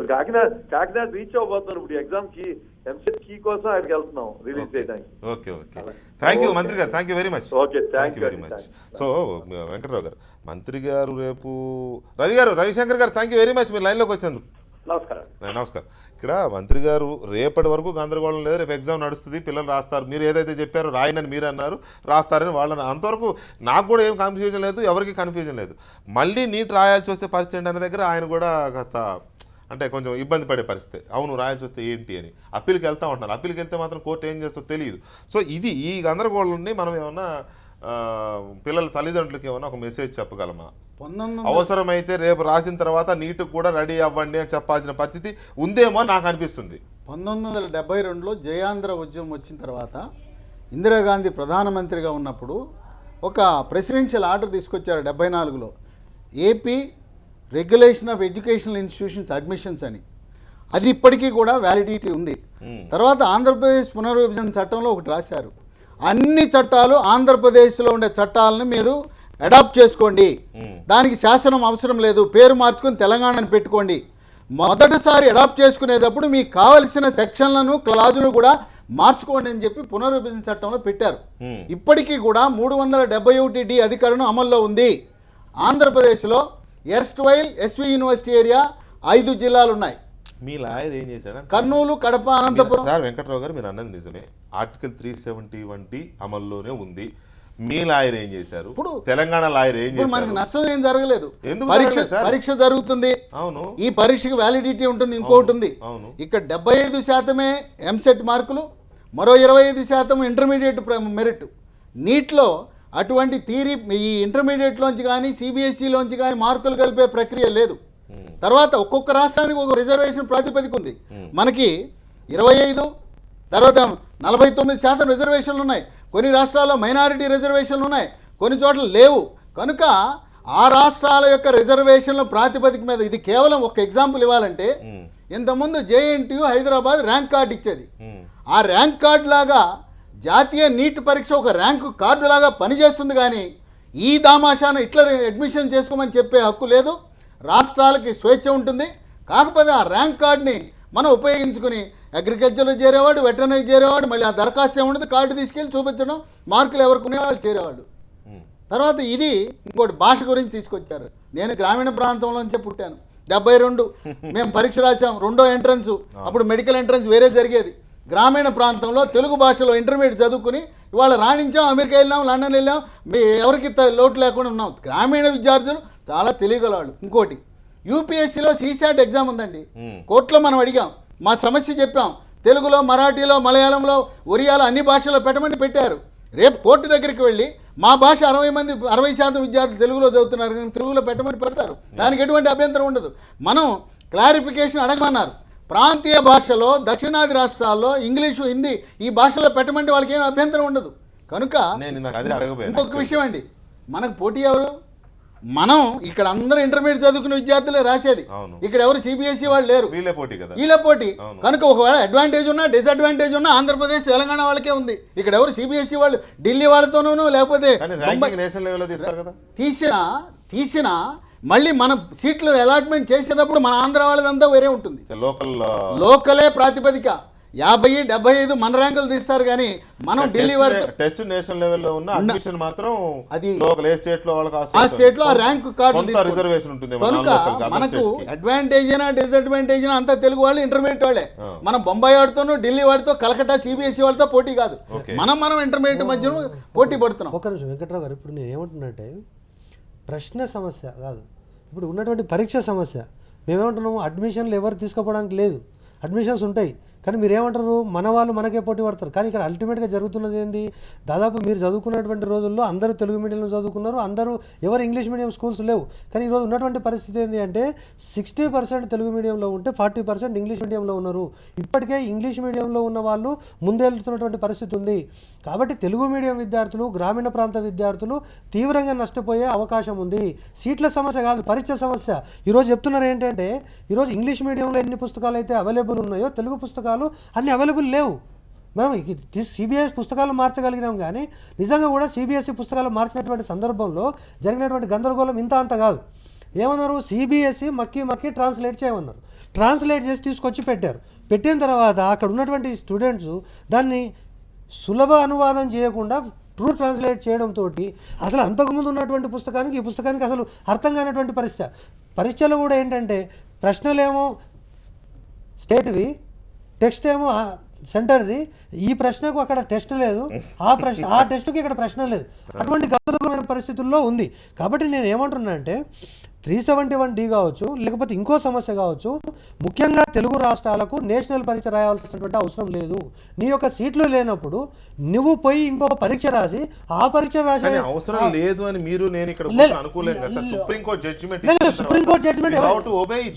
కాకినాడ రీచ్ అవ్వబోతున్నాం ఇప్పుడు ఎగ్జామ్ కి, ఎంసెట్ కీ కోసం అక్కడికి వెళ్తున్నాం రిలీజ్ చేయడానికి. ఓకే, థ్యాంక్ యూ మంత్రి గారు, thank you very much. Okay, thank you very much. So Venkatarao గారు, మంత్రి గారు రేపు రవిశంకర్ గారు థ్యాంక్ యూ వెరీ మచ్ మీరు లైన్లోకి వచ్చినందుకు. నమస్కారం. ఇక్కడ మంత్రి గారు రేపటి వరకు గందరగోళం లేదు, రేపు ఎగ్జామ్ నడుస్తుంది, పిల్లలు రాస్తారు. మీరు ఏదైతే చెప్పారో రాయనని మీరు అన్నారు, రాస్తారని వాళ్ళని. అంతవరకు నాకు కూడా ఏం కన్ఫ్యూజన్ లేదు, ఎవరికి కన్ఫ్యూజన్ లేదు. మళ్ళీ నీట్ రాయాల్సి వస్తే పరిస్థితి అనే దగ్గర ఆయన కూడా కాస్త అంటే కొంచెం ఇబ్బంది పడే పరిస్థితి. అవును, రాయాల్సి వస్తే ఏంటి అని అప్పీల్కి వెళ్తా ఉంటున్నారు. అప్పీల్కి వెళ్తే మాత్రం కోర్టు ఏం చేస్తుందో తెలియదు. సో ఇది ఈ గందరగోళాన్ని మనం ఏమన్నా పిల్లల తల్లిదండ్రులకి ఏమన్నా ఒక మెసేజ్ చెప్పగలమా? అవసరమైతే రేపు రాసిన తర్వాత నీట్ కూడా రెడీ అవ్వండి అని చెప్పాల్సిన పరిస్థితి ఉందేమో నాకు అనిపిస్తుంది. 1972లో జయాంధ్ర ఉద్యమం వచ్చిన తర్వాత ఇందిరాగాంధీ ప్రధానమంత్రిగా ఉన్నప్పుడు ఒక ప్రెసిడెన్షియల్ ఆర్డర్ తీసుకొచ్చారు 74లో, AP regulation of educational institutions admissions అని. అది ఇప్పటికీ కూడా వ్యాలిడిటీ ఉంది. తర్వాత ఆంధ్రప్రదేశ్ పునర్విభజన చట్టంలో ఒకటి రాశారు, అన్ని చట్టాలు ఆంధ్రప్రదేశ్లో ఉండే చట్టాలను మీరు అడాప్ట్ చేసుకోండి, దానికి శాసనం అవసరం లేదు, పేరు మార్చుకొని తెలంగాణని పెట్టుకోండి. మొదటిసారి అడాప్ట్ చేసుకునేటప్పుడు మీకు కావలసిన సెక్షన్లను క్లాజులు కూడా మార్చుకోండి అని చెప్పి పునర్విభజన చట్టంలో పెట్టారు. ఇప్పటికీ కూడా 371D అధికరణం అమల్లో ఉంది. ఆంధ్రప్రదేశ్లో ఎర్స్ట్వైల్ ఎస్వి యూనివర్సిటీ ఏరియా 5 జిల్లాలు ఉన్నాయి. మీ లాయర్ ఏం చేశాడు? కర్నూలు, కడప, అనంతపురం. సార్ వెంకట్రావు గారు మీరు అన్నది నిజమే. ఆర్టికల్ 371 అమల్లోనే ఉంది. మీ లాయర్ ఏం చేశారు? ఇప్పుడు తెలంగాణ లాయర్ ఏం చేశారు? మనకి నష్టం ఏం జరగలేదు. ఎందుకు పరీక్ష జరుగుతుంది. అవును, ఈ పరీక్షకి వ్యాలిడిటీ ఉంటుంది. ఇంకోటి ఉంది, ఇక్కడ 75% ఎంసెట్ మార్కులు, మరో 25% ఇంటర్మీడియట్ మెరిట్. నీట్లో అటువంటి థియరీ ఈ ఇంటర్మీడియట్లోంచి కానీ సిబిఎస్ఈలోంచి కానీ మార్కులు కలిపే ప్రక్రియ లేదు. తర్వాత ఒక్కొక్క రాష్ట్రానికి ఒక రిజర్వేషన్ ప్రాతిపదిక ఉంది. మనకి 25, తర్వాత 49% రిజర్వేషన్లు ఉన్నాయి. కొన్ని రాష్ట్రాల్లో మైనారిటీ రిజర్వేషన్లు ఉన్నాయి, కొన్ని చోట్ల లేవు. కనుక ఆ రాష్ట్రాల యొక్క రిజర్వేషన్ల ప్రాతిపదిక మీద ఇది కేవలం ఒక ఎగ్జాంపుల్ ఇవ్వాలంటే, ఇంతకుముందు JNTU హైదరాబాద్ ర్యాంక్ కార్డు ఇచ్చేది. ఆ ర్యాంక్ కార్డు లాగా జాతీయ నీట్ పరీక్ష ఒక ర్యాంకు కార్డు లాగా పనిచేస్తుంది. కానీ ఈ దామాషాను ఇట్లా అడ్మిషన్ చేసుకోమని చెప్పే హక్కు లేదు. రాష్ట్రాలకి స్వేచ్ఛ ఉంటుంది. కాకపోతే ఆ ర్యాంక్ కార్డుని మనం ఉపయోగించుకుని అగ్రికల్చర్లో చేరేవాడు, వెటర్నరీ చేరేవాడు, మళ్ళీ ఆ దరఖాస్తు ఏముండదు, కార్డు తీసుకెళ్ళి చూపించడం, మార్కులు ఎవరుకునే వాళ్ళు చేరేవాళ్ళు. తర్వాత ఇది ఇంకోటి భాష గురించి తీసుకొచ్చారు. నేను గ్రామీణ ప్రాంతంలోంచే పుట్టాను. 72 మేము పరీక్ష రాసాం, 2వ ఎంట్రన్స్. అప్పుడు మెడికల్ ఎంట్రన్స్ వేరే జరిగేది. గ్రామీణ ప్రాంతంలో తెలుగు భాషలో ఇంటర్మీడియట్ చదువుకుని ఇవాళ రాణించాం, అమెరికా వెళ్ళాం, లండన్ వెళ్ళాం, ఎవరికి లోటు లేకుండా ఉన్నాం. గ్రామీణ విద్యార్థులు చాలా తెలియగలవాళ్ళు. ఇంకోటి యూపీఎస్సీలో CSAT ఎగ్జామ్ ఉందండి. కోర్టులో మనం అడిగాం, మా సమస్య చెప్పాం. తెలుగులో, మరాఠీలో, మలయాళంలో, ఒరియాలో అన్ని భాషల్లో పెట్టమని పెట్టారు. రేపు కోర్టు దగ్గరికి వెళ్ళి మా భాష 60% విద్యార్థులు తెలుగులో చదువుతున్నారు కానీ తెలుగులో పెట్టమని పెడతారు. దానికి ఎటువంటి అభ్యంతరం ఉండదు. మనం క్లారిఫికేషన్ అడగమన్నారు. ప్రాంతీయ భాషలో దక్షిణాది రాష్ట్రాల్లో ఇంగ్లీషు, హిందీ ఈ భాషలో పెట్టమంటే వాళ్ళకి ఏమి అభ్యంతరం ఉండదు. కనుక ఇంకొక విషయం అండి, మనకు పోటీ ఎవరు? మనం ఇక్కడ అందరూ ఇంటర్మీడియట్ చదువుకున్న విద్యార్థులే రాసేది. ఇక్కడ ఎవరు సిబిఎస్ఈ వాళ్ళు లేరు, వీళ్ళే పోటీ. కనుక ఒకవేళ అడ్వాంటేజ్ ఉన్నా డిసడ్వాంటేజ్ ఉన్నా ఆంధ్రప్రదేశ్, తెలంగాణ వాళ్ళకే ఉంది. ఇక్కడ ఎవరు సిబిఎస్ఈ వాళ్ళు ఢిల్లీ వాళ్ళతోనూ లేకపోతే తీసినా మళ్ళీ మన సీట్లు అలాట్మెంట్ చేసేటప్పుడు మన ఆంధ్ర వాళ్ళదంతా వేరే ఉంటుంది. లోకలే ప్రాతిపదిక. 50, 75 మన ర్యాంకులు తీస్తారు కానీ మనం ఢిల్లీ టెస్ట్ నేషనల్ లెవెల్లో ఉన్న అడ్మిషన్ మాత్రం అది లోకల్ ఏ స్టేట్ లో ఆ స్టేట్ లో ఆ ర్యాంక్ కార్డు రిజర్వేషన్ ఉంటుంది. కనుక మనకు అడ్వాంటేజ్ అయినా డిసడ్వాంటేజ్ అయినా అంతా తెలుగు వాళ్ళు, ఇంటర్మీడియట్ వాళ్ళే. మనం బొంబాయి వాడితోనూ, ఢిల్లీ వాడితో, కలకట్టా సిబిఎస్ఈ వాళ్ళతో పోటీ కాదు. మనం ఇంటర్మీడియట్ మధ్యలో పోటీ పడుతున్నాం. ఒక నిమిషం వెంకట్రావు గారు, ఇప్పుడు నేను ఏమంటున్నట్టే ప్రశ్న సమస్య కాదు, ఇప్పుడు ఉన్నటువంటి పరీక్ష సమస్య. మేమేమంటున్నాము, అడ్మిషన్లు ఎవరు తీసుకోవడానికి లేదు, అడ్మిషన్స్ ఉంటాయి. కానీ మీరు ఏమంటారు, మన వాళ్ళు మనకే పోటీ పడతారు. కానీ ఇక్కడ అల్టిమేట్గా జరుగుతున్నది ఏంది, దాదాపు మీరు చదువుకున్నటువంటి రోజుల్లో అందరూ తెలుగు మీడియంలో చదువుకున్నారు, అందరూ ఎవరు ఇంగ్లీష్ మీడియం స్కూల్స్ లేవు. కానీ ఈరోజు ఉన్నటువంటి పరిస్థితి ఏంటి అంటే 60% తెలుగు మీడియంలో ఉంటే 40% ఇంగ్లీష్ మీడియంలో ఉన్నారు. ఇప్పటికే ఇంగ్లీష్ మీడియంలో ఉన్న వాళ్ళు ముందెళ్తున్నటువంటి పరిస్థితి ఉంది. కాబట్టి తెలుగు మీడియం విద్యార్థులు, గ్రామీణ ప్రాంత విద్యార్థులు తీవ్రంగా నష్టపోయే అవకాశం ఉంది. సీట్ల సమస్య కాదు, పరీక్ష సమస్య. ఈరోజు చెప్తున్నారు ఏంటంటే, ఈరోజు ఇంగ్లీష్ మీడియంలో ఎన్ని పుస్తకాలు అయితే అవైలబుల్ ఉన్నాయో తెలుగు పుస్తకాలు అన్ని అవైలబుల్ లేవు. మనం సిబిఎస్ పుస్తకాలు మార్చగలిగినాం కానీ నిజంగా కూడా సిబిఎస్ఈ పుస్తకాలు మార్చినటువంటి సందర్భంలో జరిగినటువంటి గందరగోళం ఇంత అంత కాదు. ఏమన్నారు, సిబిఎస్ఈ మక్కి ట్రాన్స్లేట్ చేయమన్నారు. ట్రాన్స్లేట్ చేసి తీసుకొచ్చి పెట్టారు. పెట్టిన తర్వాత అక్కడ ఉన్నటువంటి స్టూడెంట్స్ దాన్ని సులభ అనువాదం చేయకుండా ట్రూ ట్రాన్స్లేట్ చేయడంతో అసలు అంతకుముందు ఉన్నటువంటి పుస్తకానికి ఈ పుస్తకానికి అసలు అర్థం కానటువంటి పరిస్థితి. పరీక్షలు కూడా ఏంటంటే ప్రశ్నలేమో స్టేట్వి, టెక్స్ట్ ఏమో సెంటర్ది. ఈ ప్రశ్నకు అక్కడ టెస్ట్ లేదు, ఆ టెస్ట్కి ఇక్కడ ప్రశ్న లేదు. అటువంటి గందరగోళమైన పరిస్థితుల్లో ఉంది. కాబట్టి నేను ఏమంటున్నా అంటే 371D కావచ్చు, లేకపోతే ఇంకో సమస్య కావచ్చు, ముఖ్యంగా తెలుగు రాష్ట్రాలకు నేషనల్ పరీక్ష రాయాల్సినటువంటి అవసరం లేదు. నీ యొక్క సీట్లు లేనప్పుడు నువ్వు పోయి ఇంకో పరీక్ష రాసి ఆ పరీక్ష రాసే అవసరం లేదు అని మీరు నేను ఇక్కడ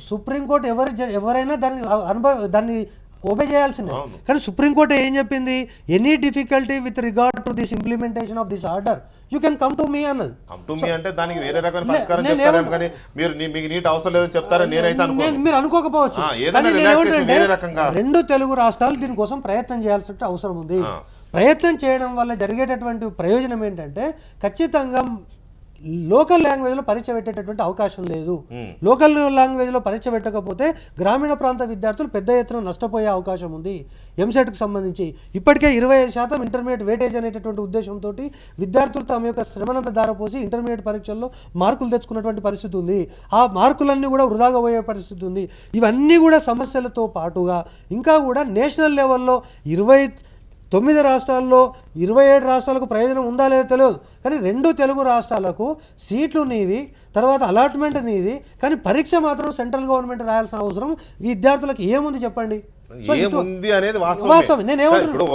సుప్రీంకోర్టు ఎవరైనా దాన్ని ఓబే చేయాల్సిందే. కానీ సుప్రీంకోర్టు ఏం చెప్పింది, any difficulty with regard to this implementation of this order you can come to me అన్నది. అంటే దానికి వేరే రకమైన పరిష్కారం చెప్తారేమో కానీ మీకు నీట్ అవసరం లేదని చెప్తారని నేనైతే మీరు అనుకోకపోవచ్చు. రెండు తెలుగు రాష్ట్రాలు దీనికోసం ప్రయత్నం చేయాల్సిన అవసరం ఉంది. ప్రయత్నం చేయడం వల్ల జరిగేటటువంటి ప్రయోజనం ఏంటంటే ఖచ్చితంగా లోకల్ లాంగ్వేజ్లో పరీక్ష పెట్టేటటువంటి అవకాశం లేదు. లోకల్ లాంగ్వేజ్లో పరీక్ష పెట్టకపోతే గ్రామీణ ప్రాంత విద్యార్థులు పెద్ద ఎత్తున నష్టపోయే అవకాశం ఉంది. ఎంసెట్కి సంబంధించి ఇప్పటికే 25% ఇంటర్మీడియట్ వెయిటేజ్ అనేటటువంటి ఉద్దేశంతో విద్యార్థులు తమ యొక్క శ్రమనంత దారపోసి ఇంటర్మీడియట్ పరీక్షల్లో మార్కులు తెచ్చుకున్నటువంటి పరిస్థితి ఉంది. ఆ మార్కులన్నీ కూడా వృధాగా పోయే పరిస్థితి ఉంది. ఇవన్నీ కూడా సమస్యలతో పాటుగా ఇంకా కూడా నేషనల్ లెవెల్లో 29 రాష్ట్రాల్లో 27 రాష్ట్రాలకు ప్రయోజనం ఉందా లేదో తెలియదు, కానీ 2 తెలుగు రాష్ట్రాలకు సీట్లు నీవి, తర్వాత అలాట్మెంట్ నీది, కానీ పరీక్ష మాత్రం సెంట్రల్ గవర్నమెంట్ రాయాల్సిన అవసరం విద్యార్థులకు ఏముంది చెప్పండి? ఏముంది అనేది వాస్తవం. ఇప్పుడు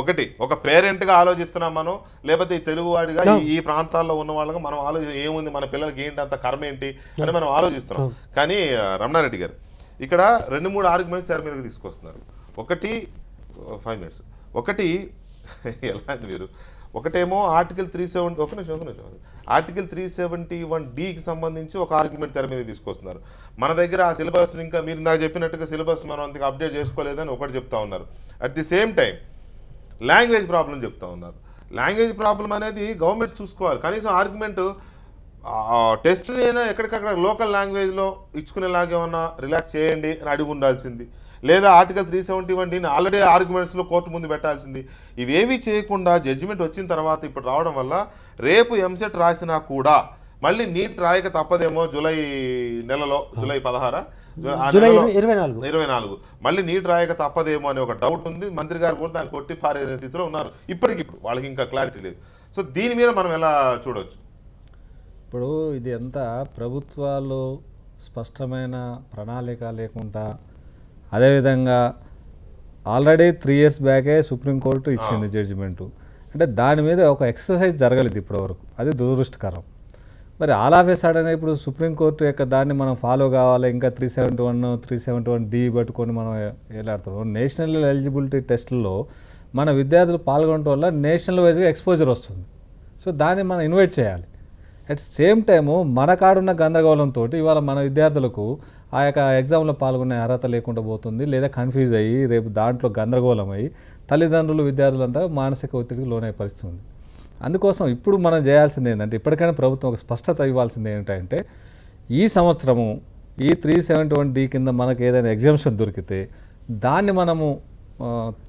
ఒక పేరెంట్ గా ఆలోచిస్తున్నాం మనం, లేకపోతే ఈ తెలుగువాడిగా ఈ ప్రాంతాల్లో ఉన్న వాళ్ళగా మనం ఏముంది మన పిల్లలకి ఏంటి అంత కర్మ ఏంటి అని మనం ఆలోచిస్తున్నాం. కానీ రమణారెడ్డి గారు ఇక్కడ 2-3 ఆర్గ్యుమెంట్స్ తెర మీదకి తీసుకొస్తున్నారు. 5 minutes ఒకటి ఎలాంటి మీరు ఒకటేమో ఆర్టికల్ 371Dకి సంబంధించి ఒక ఆర్గ్యుమెంట్ తెర మీద తీసుకొస్తున్నారు. మన దగ్గర ఆ సిలబస్ ఇంకా మీరు నాకు చెప్పినట్టుగా సిలబస్ మనం అంతగా అప్డేట్ చేసుకోలేదని ఒకటి చెప్తా ఉన్నారు. At the same time language problem చెప్తా ఉన్నారు. లాంగ్వేజ్ ప్రాబ్లం అనేది గవర్నమెంట్ చూసుకోవాలి. కనీసం ఆర్గ్యుమెంట్ టెస్ట్ అయినా ఎక్కడికక్కడ లోకల్ లాంగ్వేజ్లో ఇచ్చుకునేలాగా ఏమన్నా రిలాక్స్ చేయండి అని అడిగి ఉండాల్సింది, లేదా ఆర్టికల్ 371Dని ఆల్రెడీ ఆర్గ్యుమెంట్స్లో కోర్టు ముందు పెట్టాల్సింది. ఇవేవి చేయకుండా జడ్జిమెంట్ వచ్చిన తర్వాత ఇప్పుడు రావడం వల్ల రేపు ఎంసెట్ రాసినా కూడా మళ్ళీ నీట్ రాయక తప్పదేమో జూలై నెలలో, జూలై 24 మళ్ళీ నీట్ రాయక తప్పదేమో అనే ఒక డౌట్ ఉంది. మంత్రి గారు కూడా దాన్ని కొట్టి పారేసే స్థితిలో ఉన్నారు ఇప్పటికిప్పుడు, వాళ్ళకి ఇంకా క్లారిటీ లేదు. సో దీని మీద మనం ఎలా చూడవచ్చు? ఇప్పుడు ఇది అంతా ప్రభుత్వాలు స్పష్టమైన ప్రణాళిక లేకుండా, అదేవిధంగా ఆల్రెడీ 3 years బ్యాకే సుప్రీంకోర్టు ఇచ్చింది జడ్జిమెంటు, అంటే దాని మీద ఒక ఎక్సర్సైజ్ జరగలేదు ఇప్పటివరకు, అది దురదృష్టకరం. మరి ఆల్ ఆఫ్ ఏ సడన్ ఇప్పుడు సుప్రీంకోర్టు యొక్క దాన్ని మనం ఫాలో కావాలి, ఇంకా 371D పట్టుకొని మనం ఏలాడుతున్నాం. నేషనల్ ఎలిజిబిలిటీ టెస్టుల్లో మన విద్యార్థులు పాల్గొనడం వల్ల నేషనల్ వైజ్గా ఎక్స్పోజర్ వస్తుంది. సో దాన్ని మనం ఇన్వైట్ చేయాలి. అట్ సేమ్ టైము మన కాడున్న గందరగోళంతో ఇవాళ మన విద్యార్థులకు ఆ యొక్క ఎగ్జామ్లో పాల్గొనే అర్హత లేకుండా పోతుంది, లేదా కన్ఫ్యూజ్ అయ్యి రేపు దాంట్లో గందరగోళం అయ్యి తల్లిదండ్రులు విద్యార్థులంతా మానసిక ఒత్తిడికి లోనయ్యే పరిస్థితి ఉంది. అందుకోసం ఇప్పుడు మనం చేయాల్సింది ఏంటంటే, ఇప్పటికైనా ప్రభుత్వం ఒక స్పష్టత ఇవ్వాల్సింది ఏంటంటే, ఈ సంవత్సరము ఈ 371D కింద మనకు ఏదైనా ఎగ్జామ్షన్ దొరికితే దాన్ని మనము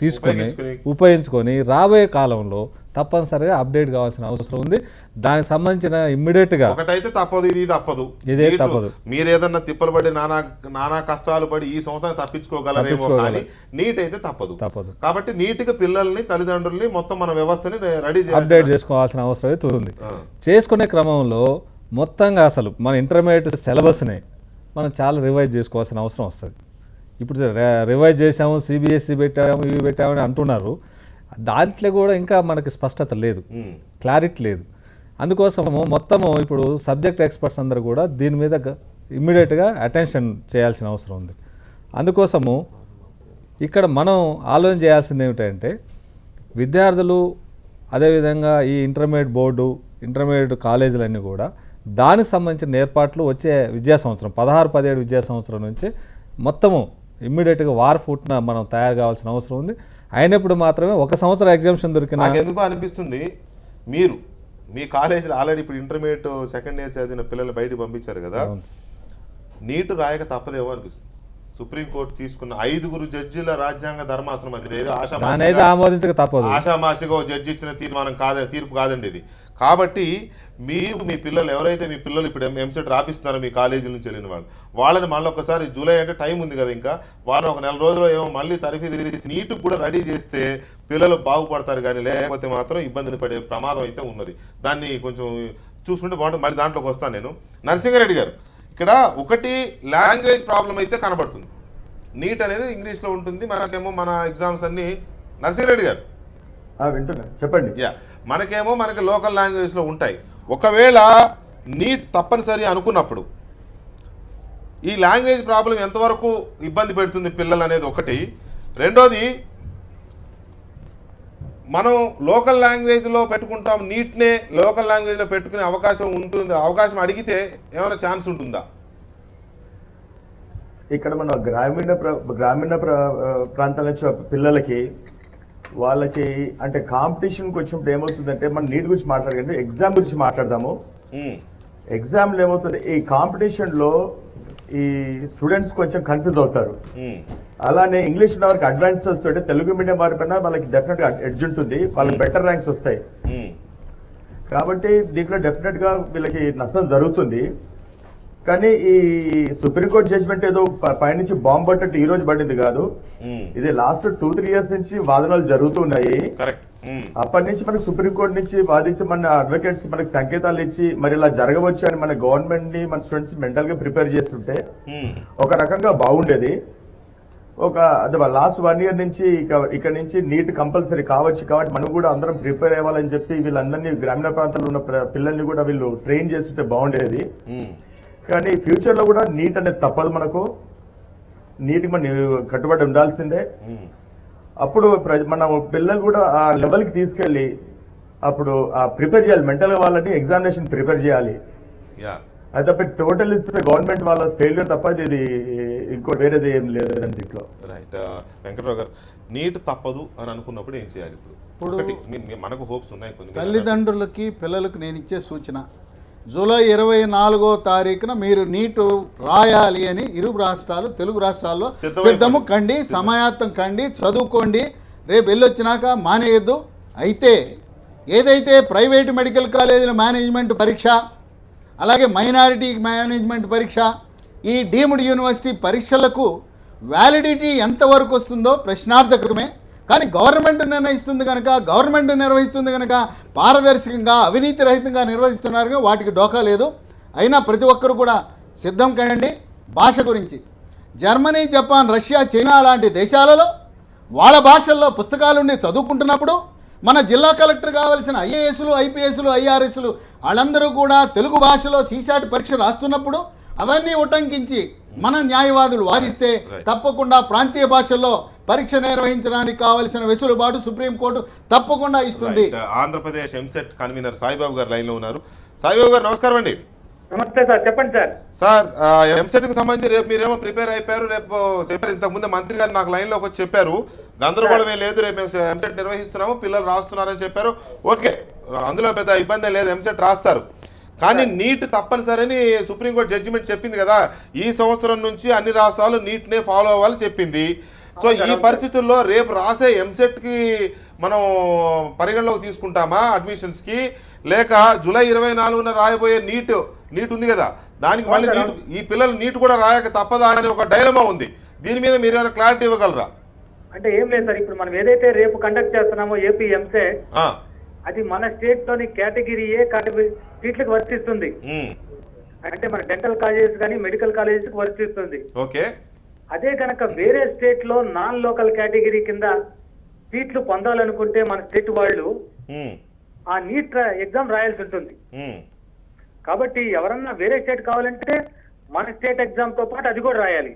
తీసుకొని ఉపయోగించుకొని రాబోయే కాలంలో తప్పనిసరిగా అప్డేట్ కావాల్సిన అవసరం ఉంది. దానికి సంబంధించిన ఇమ్మీడియట్గా ఒకటైతే తప్పదు, ఇది తప్పదు, ఇదే తప్పదు. మీరు ఏదన్నా తిప్పలు పడి నానా కష్టాలు పడి ఈ సంవత్సరం తప్పించుకోగలరేమో, కానీ నీట్ అయితే తప్పదు. కాబట్టి నీట్గా పిల్లల్ని తల్లిదండ్రుల్ని మొత్తం మన వ్యవస్థని రెడీ అప్డేట్ చేసుకోవాల్సిన అవసరం అయితే ఉంది. చేసుకునే క్రమంలో మొత్తంగా అసలు మన ఇంటర్మీడియట్ సిలబస్ని మనం చాలా రివైజ్ చేసుకోవాల్సిన అవసరం వస్తుంది. ఇప్పుడు రివైజ్ చేసాము, CBSE పెట్టాము, ఇవి పెట్టామని అంటున్నారు. దాంట్లో కూడా ఇంకా మనకి స్పష్టత లేదు, క్లారిటీ లేదు. అందుకోసము మొత్తము ఇప్పుడు సబ్జెక్ట్ ఎక్స్పర్ట్స్ అందరూ కూడా దీని మీద ఇమ్మీడియట్గా అటెన్షన్ చేయాల్సిన అవసరం ఉంది. అందుకోసము ఇక్కడ మనం ఆలోచన చేయాల్సింది ఏమిటంటే, విద్యార్థులు అదేవిధంగా ఈ ఇంటర్మీడియట్ బోర్డు, ఇంటర్మీడియట్ కాలేజీలన్నీ కూడా దానికి సంబంధించిన ఏర్పాట్లు వచ్చే విద్యా సంవత్సరం 16-17 విద్యా సంవత్సరం నుంచి మొత్తము ఇమ్మీడియట్గా వారఫూట్న మనం తయారు కావాల్సిన అవసరం ఉంది. అయినప్పుడు మాత్రమే ఒక సంవత్సరం ఎగ్జామ్షన్ దొరికిన. నాకు ఎందుకు అనిపిస్తుంది, మీరు మీ కాలేజీలో ఆల్రెడీ ఇప్పుడు ఇంటర్మీడియట్ సెకండ్ ఇయర్ చదివిన పిల్లలు బయటకు పంపించారు కదా, నీట్ రాయక తప్పదేమో అనిపిస్తుంది. సుప్రీంకోర్టు తీసుకున్న 5 జడ్జీల రాజ్యాంగ ధర్మాసనం, అది ఆమోదించక తప్పదు, ఆషామాషిగా జడ్జి ఇచ్చిన తీర్పు కాదండి ఇది. కాబట్టి మీరు మీ పిల్లలు ఎవరైతే మీ పిల్లలు ఇప్పుడు ఎంసెట్ రాపిస్తున్నారో మీ కాలేజీ నుంచి వెళ్ళిన వాళ్ళని మళ్ళీ ఒకసారి జూలై అంటే టైం ఉంది కదా, ఇంకా వాళ్ళని ఒక 4 రోజుల్లో ఏమో మళ్ళీ తరఫీ నీట్గా కూడా రెడీ చేస్తే పిల్లలు బాగుపడతారు. కానీ లేకపోతే మాత్రం ఇబ్బందిని పడే ప్రమాదం అయితే ఉన్నది. దాన్ని కొంచెం చూసుకుంటే బాగుంటుంది. మళ్ళీ దాంట్లోకి వస్తాను నేను. నరసింహారెడ్డి గారు, ఇక్కడ ఒకటి లాంగ్వేజ్ ప్రాబ్లం అయితే కనబడుతుంది. నీట్ అనేది ఇంగ్లీష్లో ఉంటుంది, మనకేమో మన ఎగ్జామ్స్ అన్నీ. నరసింహారెడ్డి గారు వింటున్నా, చెప్పండి. మనకి లోకల్ లాంగ్వేజ్లో ఉంటాయి. ఒకవేళ నీట్ తప్పనిసరి అనుకున్నప్పుడు ఈ లాంగ్వేజ్ ప్రాబ్లం ఎంతవరకు ఇబ్బంది పెడుతుంది పిల్లలు అనేది ఒకటి. రెండోది, మనం లోకల్ లాంగ్వేజ్లో పెట్టుకుంటాం, నీట్నే లోకల్ లాంగ్వేజ్లో పెట్టుకునే అవకాశం ఉంటుంది. అవకాశం అడిగితే ఏమైనా ఛాన్స్ ఉంటుందా? ఇక్కడ మన గ్రామీణ ప్రాంతాల నుంచి పిల్లలకి వాళ్ళకి అంటే కాంపిటీషన్కి వచ్చినప్పుడు ఏమవుతుందంటే, మనం నీట్ గురించి మాట్లాడకండి, ఎగ్జామ్ గురించి మాట్లాడదాము. ఎగ్జామ్లో ఏమవుతుంది, ఈ కాంపిటీషన్లో ఈ స్టూడెంట్స్ కొంచెం కన్ఫ్యూజ్ అవుతారు. అలానే ఇంగ్లీష్ ఉన్న వారికి అడ్వాంటేజెస్ తోటి తెలుగు మీడియం వారి పైన వాళ్ళకి డెఫినెట్గా ఎడ్జ్ ఉంటుంది, వాళ్ళకి బెటర్ ర్యాంక్స్ వస్తాయి. కాబట్టి దీంట్లో డెఫినెట్గా వీళ్ళకి నష్టం జరుగుతుంది. కానీ ఈ సుప్రీంకోర్టు జడ్జిమెంట్ ఏదో పైనుంచి బాంబు పట్టట్టు ఈ రోజు పడింది కాదు, ఇది లాస్ట్ 2-3 years నుంచి వాదనలు జరుగుతున్నాయి. అప్పటి నుంచి మనకు సుప్రీంకోర్టు నుంచి వాదించి మన అడ్వకేట్స్ మనకి సంకేతాలు ఇచ్చి మరి ఇలా జరగవచ్చు అని మన గవర్నమెంట్ ని మన స్టూడెంట్స్ మెంటల్ గా ప్రిపేర్ చేస్తుంటే ఒక రకంగా బాగుండేది. అదే లాస్ట్ 1 year నుంచి ఇక్కడ నుంచి నీట్ కంపల్సరీ కావచ్చు, కాబట్టి మనం కూడా అందరం ప్రిపేర్ అవ్వాలని చెప్పి వీళ్ళందరినీ గ్రామీణ ప్రాంతాల్లో ఉన్న పిల్లల్ని కూడా వీళ్ళు ట్రైన్ చేస్తుంటే బాగుండేది. కానీ ఫ్యూచర్ లో కూడా నీట్ అనేది తప్పదు, మనకు నీట్కి మనం కట్టుబడి ఉండాల్సిందే. అప్పుడు మన పిల్లలు కూడా ఆ లెవెల్కి తీసుకెళ్ళి అప్పుడు ప్రిపేర్ చేయాలి, మెంటల్గా వాళ్ళని ఎగ్జామినేషన్ ప్రిపేర్ చేయాలి. అది తప్ప టోటల్ గవర్నమెంట్ వాళ్ళ ఫెయిల్యూర్ తప్ప ఇది ఇంకో వేరేది ఏం లేదండి దీంట్లో. రైట్ వెంకటరావు గారు, నీట్ తప్పదు అని అనుకున్నప్పుడు ఏం చేయాలి? ఇప్పుడు మనకు హోప్స్ ఉన్నాయి కొన్ని. తల్లిదండ్రులకి పిల్లలకు నేను ఇచ్చే సూచన, జూలై 24వ తారీఖున మీరు నీటు రాయాలి అని ఇరు రాష్ట్రాలు తెలుగు రాష్ట్రాల్లో సిద్ధము కండి, సమాయత్తం కండి, చదువుకోండి. రేపు వెళ్ళొచ్చినాక మానేయద్దు. అయితే ఏదైతే ప్రైవేటు మెడికల్ కాలేజీల మేనేజ్మెంట్ పరీక్ష, అలాగే మైనారిటీ మేనేజ్మెంట్ పరీక్ష, ఈ డీమ్డ్ యూనివర్సిటీ పరీక్షలకు వ్యాలిడిటీ ఎంతవరకు వస్తుందో ప్రశ్నార్థకమే. కానీ గవర్నమెంట్ నిర్వహిస్తుంది కనుక పారదర్శకంగా అవినీతి రహితంగా నిర్వహిస్తున్నారు, వాటికి డోకా లేదు. అయినా ప్రతి ఒక్కరు కూడా సిద్ధం కండి. భాష గురించి జర్మనీ, జపాన్, రష్యా, చైనా లాంటి దేశాలలో వాళ్ళ భాషల్లో పుస్తకాలుండి చదువుకుంటున్నప్పుడు మన జిల్లా కలెక్టర్ కావాల్సిన ఐఏఎస్లు, ఐపీఎస్లు, ఐఆర్ఎస్లు వాళ్ళందరూ కూడా తెలుగు భాషలో సీసాట్ పరీక్ష రాస్తున్నప్పుడు అవన్నీ ఉటంకించి మన న్యాయవాదులు వాదిస్తే తప్పకుండా ప్రాంతీయ భాషల్లో పరీక్ష నిర్వహించడానికి కావలసిన వెసులుబాటు సుప్రీంకోర్టు తప్పకుండా ఇస్తుంది. ఆంధ్రప్రదేశ్ ఎంసెట్ కన్వీనర్ సాయిబాబు గారు లైన్ లో ఉన్నారు. సాయిబాబు గారు నమస్కారం అండి. నమస్తే సార్, చెప్పండి సార్. సార్ ఎంసెట్ కి సంబంధించి రేపు మీరేమో ప్రిపేర్ అయిపోయారు, రేపు చెప్పారు, ఇంతకుముందు మంత్రి గారు నాకు లైన్ లోకి వచ్చి చెప్పారు, గందరగోళమే లేదు, రేపు ఎంసెట్ నిర్వహిస్తున్నాము, పిల్లలు రాస్తున్నారని చెప్పారు. ఓకే, అందులో పెద్ద ఇబ్బంది లేదు, ఎంసెట్ రాస్తారు. కానీ నీట్ తప్పనిసరిని సుప్రీంకోర్టు జడ్జిమెంట్ చెప్పింది కదా, ఈ సంవత్సరం నుంచి అన్ని రాష్ట్రాలు నీట్నే ఫాలో అవ్వాలని చెప్పింది. సో ఈ పరిస్థితుల్లో రేపు రాసే ఎంసెట్కి మనం పరిగణలోకి తీసుకుంటామా అడ్మిషన్స్కి, లేక జూలై 24న రాయబోయే నీట్ ఉంది కదా, దానికి మళ్ళీ నీట్ ఈ పిల్లలు నీట్ కూడా రాయక తప్పదా అని ఒక డైలమా ఉంది. దీని మీద మీరు ఏమైనా క్లారిటీ ఇవ్వగలరా? అంటే ఏం లేదు సార్, ఇప్పుడు మనం ఏదైతే రేపు కండక్ట్ చేస్తున్నామో ఏపీ ఎంసెట్, అది మన స్టేట్ లోని కేటగిరీ ఏ కేటగిరీ సీట్లకు వర్తిస్తుంది. అంటే మన డెంటల్ కాలేజెస్ కానీ మెడికల్ కాలేజెస్ వర్తిస్తుంది. ఓకే, అదే కనుక వేరే స్టేట్ లో నాన్ లోకల్ కేటగిరీ కింద సీట్లు పొందాలనుకుంటే మన స్టేట్ వాళ్ళు ఆ నీట్ ఎగ్జామ్ రాయాల్సి ఉంటుంది. కాబట్టి ఎవరన్నా వేరే స్టేట్ కావాలంటే మన స్టేట్ ఎగ్జామ్ తో పాటు అది కూడా రాయాలి.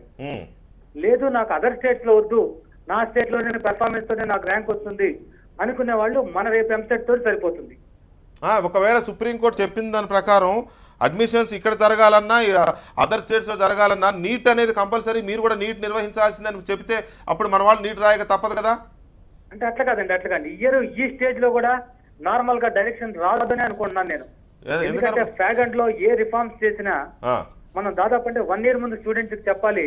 లేదు నాకు అదర్ స్టేట్స్ లో వద్దు, నా స్టేట్ లోనే పెర్ఫార్మెన్స్ తోనే నాకు ర్యాంక్ వస్తుంది అనుకునే వాళ్ళు మన రేపు ఎంసెట్ తోటి సరిపోతుంది. ఒకవేళ సుప్రీంకోర్టు చెప్పిన దాని ప్రకారం అడ్మిషన్స్ ఇక్కడ జరగాలన్నా అదర్ స్టేట్స్లో జరగాలన్నా నీట్ అనేది కంపల్సరీ, మీరు కూడా నీట్ నిర్వహించాల్సిందని చెప్తే అప్పుడు మన వాళ్ళు నీట్ రాయక తప్పదు కదా? అంటే అట్లా కాదండి, అట్లా కాదు. ఈ స్టేజ్ లో కూడా నార్మల్ గా డైరెక్షన్ రాదని అనుకుంటున్నాను నేను. ఎందుకంటే ఫ్యాగంట్ లో ఏ రిఫార్మ్స్ చేసినా మనం దాదాపు అంటే 1 year ముందు స్టూడెంట్స్ కి చెప్పాలి.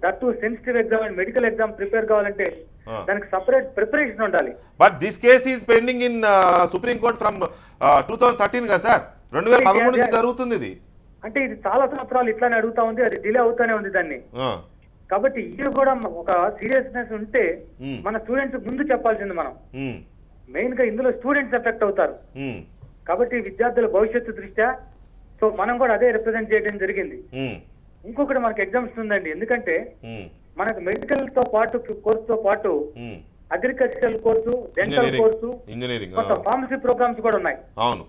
That sensitive exam and medical exam prepare కావాలంటే దానికి సపరేట్ ప్రిపరేషన్ ఉండాలి. But this case is pending in supreme court from 2013 కదా సార్, 2013 నుంచి జరుగుతుంది ఇది. అంటే ఇది చాలా సంవత్సరాలు ఇట్లానే అడుగుతా ఉంది, అది డిలే అవుతానే ఉంది దాన్ని. కాబట్టి ఇది కూడా ఒక సీరియస్నెస్ ఉంటే మన స్టూడెంట్స్ ముందు చెప్పాల్సింది మనం. మెయిన్ గా ఇందులో స్టూడెంట్స్ ఎఫెక్ట్ అవుతారు. కాబట్టి విద్యార్థుల భవిష్యత్తు దృష్ట్యా సో మనం కూడా అదే రిప్రజెంట్ చేయడం జరిగింది. ఇంకొకటి మనకు ఎగ్జామ్స్ ఉందండి, ఎందుకంటే మనకు మెడికల్ తో పాటు కోర్సుతో పాటు agricultural course, dental course, engineering, pharmacy programmes కూడా ఉన్నాయి. అవును,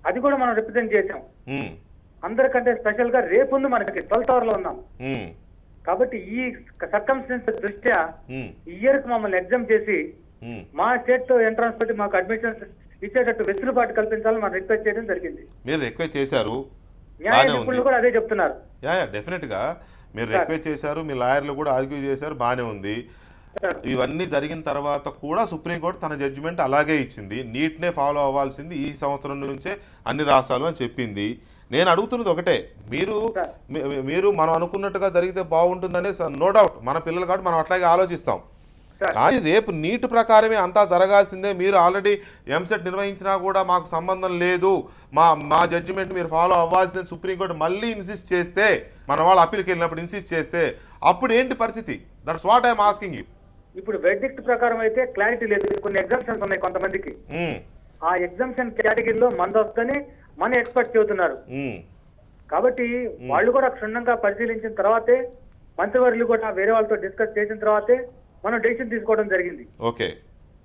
అది కూడా మనం రిప్రజెంట్ చేసాం. అందరికంటే స్పెషల్ గా రేపు ఉంది మనకి 12th hour లో ఉన్నాం. కాబట్టి ఈ సర్కమ్స్టెన్సెస్ దృష్ట్యా ఈ ఇయర్ కి మమ్మల్ని ఎగ్జామ్ చేసి మా స్టేట్ తో ఎంట్రన్స్ పెట్టి మాకు అడ్మిషన్స్ ఇచ్చేటట్టు వెసులుబాటు కల్పించాలని మనం రిక్వెస్ట్ చేయడం జరిగింది. మీరు రిక్వెస్ట్ చేశారు, న్యాయ నిపుణులు కూడా అదే చెప్తున్నారు. డెఫినెట్ గా మీరు రిక్వెస్ట్ చేశారు, మీ లాయర్లు కూడా ఆర్గ్యూ చేశారు, బాగానే ఉంది. ఇవన్నీ జరిగిన తర్వాత కూడా సుప్రీంకోర్టు తన జడ్జిమెంట్ అలాగే ఇచ్చింది, నీట్నే ఫాలో అవ్వాల్సింది ఈ సంవత్సరం నుంచే అన్ని రాష్ట్రాలు అని చెప్పింది. నేను అడుగుతున్నది ఒకటే, మీరు మనం అనుకున్నట్టుగా జరిగితే బాగుంటుందనే నో డౌట్, మన పిల్లలు కాబట్టి మనం అట్లాగే ఆలోచిస్తాం. కానీ రేపు నీట్ ప్రకారమే అంతా జరగాల్సిందే. మీరు ఆల్రెడీ ఎంసెట్ నిర్వహించినా కూడా మాకు సంబంధం లేదు, మా జడ్జిమెంట్ మీరు ఫాలో అవ్వాల్సిందే సుప్రీంకోర్టు మళ్ళీ ఇన్సిస్ట్ చేస్తే, మన వాళ్ళు అప్పీల్కి వెళ్ళినప్పుడు ఇన్సిస్ట్ చేస్తే అప్పుడు ఏంటి పరిస్థితి? That's what I'm asking you. ఇప్పుడు వెర్డిక్ట్ ప్రకారం అయితే క్లారిటీ లేదు, కొన్ని ఎగ్జామ్షన్స్ ఉన్నాయి కొంతమందికి. ఆ ఎగ్జామ్షన్ కేటగిరీలో మంది వస్తేనే మన ఎక్స్పెక్ట్ చెబుతున్నారు. కాబట్టి వాళ్ళు కూడా క్షుణ్ణంగా పరిశీలించిన తర్వాతే, మంత్రివర్యులు కూడా వేరే వాళ్ళతో డిస్కస్ చేసిన తర్వాతే మనం డెసిషన్ తీసుకోవడం జరిగింది. ఓకే,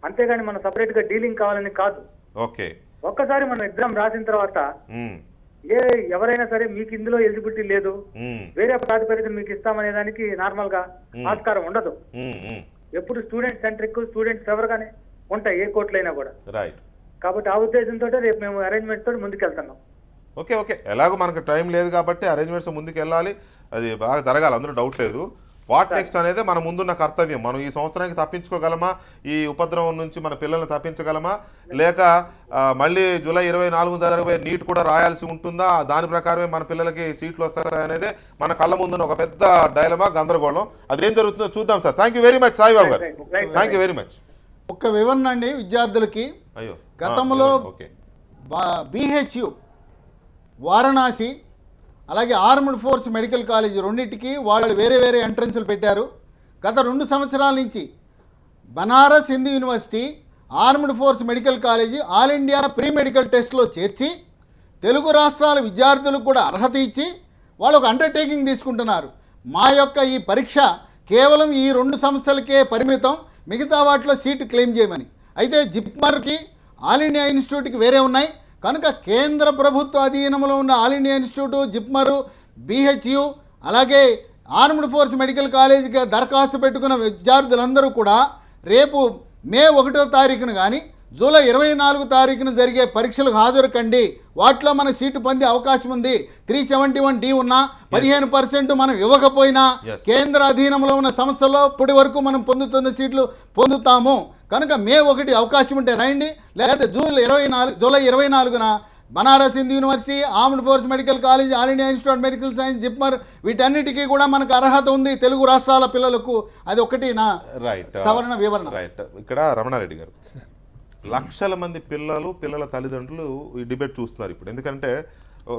అంతేగాని మనం సపరేట్ గా డీలింగ్ కావాలని కాదు. ఓకే, ఒక్కసారి మనం ఎగ్జామ్ రాసిన తర్వాత ఎవరైనా సరే మీకు ఇందులో ఎలిజిబిలిటీ లేదు, వేరే ప్రాతిపదికన మీకు ఇస్తామనే దానికి నార్మల్ గా ఆస్కారం ఉండదు. ఎప్పుడు స్టూడెంట్ సెంట్రిక్, స్టూడెంట్స్ ఫేవర్గానే ఉంటాయి ఏ కోర్టులైనా కూడా. రైట్. కాబట్టి ఆ ఉద్దేశంతో రేపు మేము అరేంజ్మెంట్ తోటి ముందుకెళ్తున్నాం. ఓకే, ఓకే, ఎలాగో మనకు టైం లేదు కాబట్టి అరేంజ్మెంట్స్ ముందుకు వెళ్ళాలి, అది బాగా జరగాలి, అందులో డౌట్ లేదు. వాట్ నెక్స్ట్ అనేది మన ముందున్న కర్తవ్యం. మనం ఈ సంవత్సరానికి తప్పించుకోగలమా, ఈ ఉపద్రవం నుంచి మన పిల్లల్ని తప్పించగలమా, లేక మళ్ళీ జూలై 24 జరగబోయే నీట్ కూడా రాయాల్సి ఉంటుందా, దాని ప్రకారమే మన పిల్లలకి సీట్లు వస్తాయా అనేది మన కళ్ళ ముందున్న ఒక పెద్ద డైలమా, గందరగోళం. అదేం జరుగుతుందో చూద్దాం sir. Thank you very much Saibabu గారు, థ్యాంక్ యూ వెరీ మచ్. ఒక్క వివరణ అండి విద్యార్థులకి. అయ్యో, గతంలో BHU వారణాసి అలాగే ఆర్మ్డ్ ఫోర్స్ మెడికల్ కాలేజ్ రెండింటికి వాళ్ళు వేరే వేరే ఎంట్రన్స్లు పెట్టారు. గత 2 సంవత్సరాల నుంచి Banaras Hindu university armed force medical college all India pre medical టెస్ట్లో చేర్చి తెలుగు రాష్ట్రాల విద్యార్థులకు కూడా అర్హత ఇచ్చి వాళ్ళు ఒక అండర్టేకింగ్ తీసుకుంటున్నారు. మా యొక్క ఈ పరీక్ష కేవలం ఈ 2 సంస్థలకే పరిమితం, మిగతా వాటిలో సీటు క్లెయిమ్ చేయమని. అయితే జిప్మర్కి ఆల్ ఇండియా ఇన్స్టిట్యూట్కి వేరే ఉన్నాయి కనుక కేంద్ర ప్రభుత్వ అధీనంలో ఉన్న ఆల్ ఇండియా ఇన్స్టిట్యూటు, జిప్మరు, BHU అలాగే ఆర్మ్డ్ ఫోర్స్ మెడికల్ కాలేజీకి దరఖాస్తు పెట్టుకున్న విద్యార్థులందరూ కూడా రేపు మే 1వ తారీఖున కానీ జూలై 24 తారీఖున జరిగే పరీక్షలకు హాజరు కండి. వాటిలో మన సీటు పొందే అవకాశం ఉంది. 371D ఉన్నా 15% మనం ఇవ్వకపోయినా కేంద్ర అధీనంలో ఉన్న సంస్థల్లో ఇప్పటి వరకు మనం పొందుతున్న సీట్లు పొందుతాము. కనుక మే 1 అవకాశం ఉంటే రండి, లేదా జూలై 24న Banaras Hindu university, armed force medical college, all India institute of medical science, JIPMER వీటన్నిటికీ కూడా మనకు అర్హత ఉంది తెలుగు రాష్ట్రాల పిల్లలకు. అది ఒకటి నా సవరణ వివరణ. రైట్. ఇక్కడ రమణారెడ్డి గారు, లక్షల మంది పిల్లల తల్లిదండ్రులు ఈ డిబేట్ చూస్తున్నారు ఇప్పుడు, ఎందుకంటే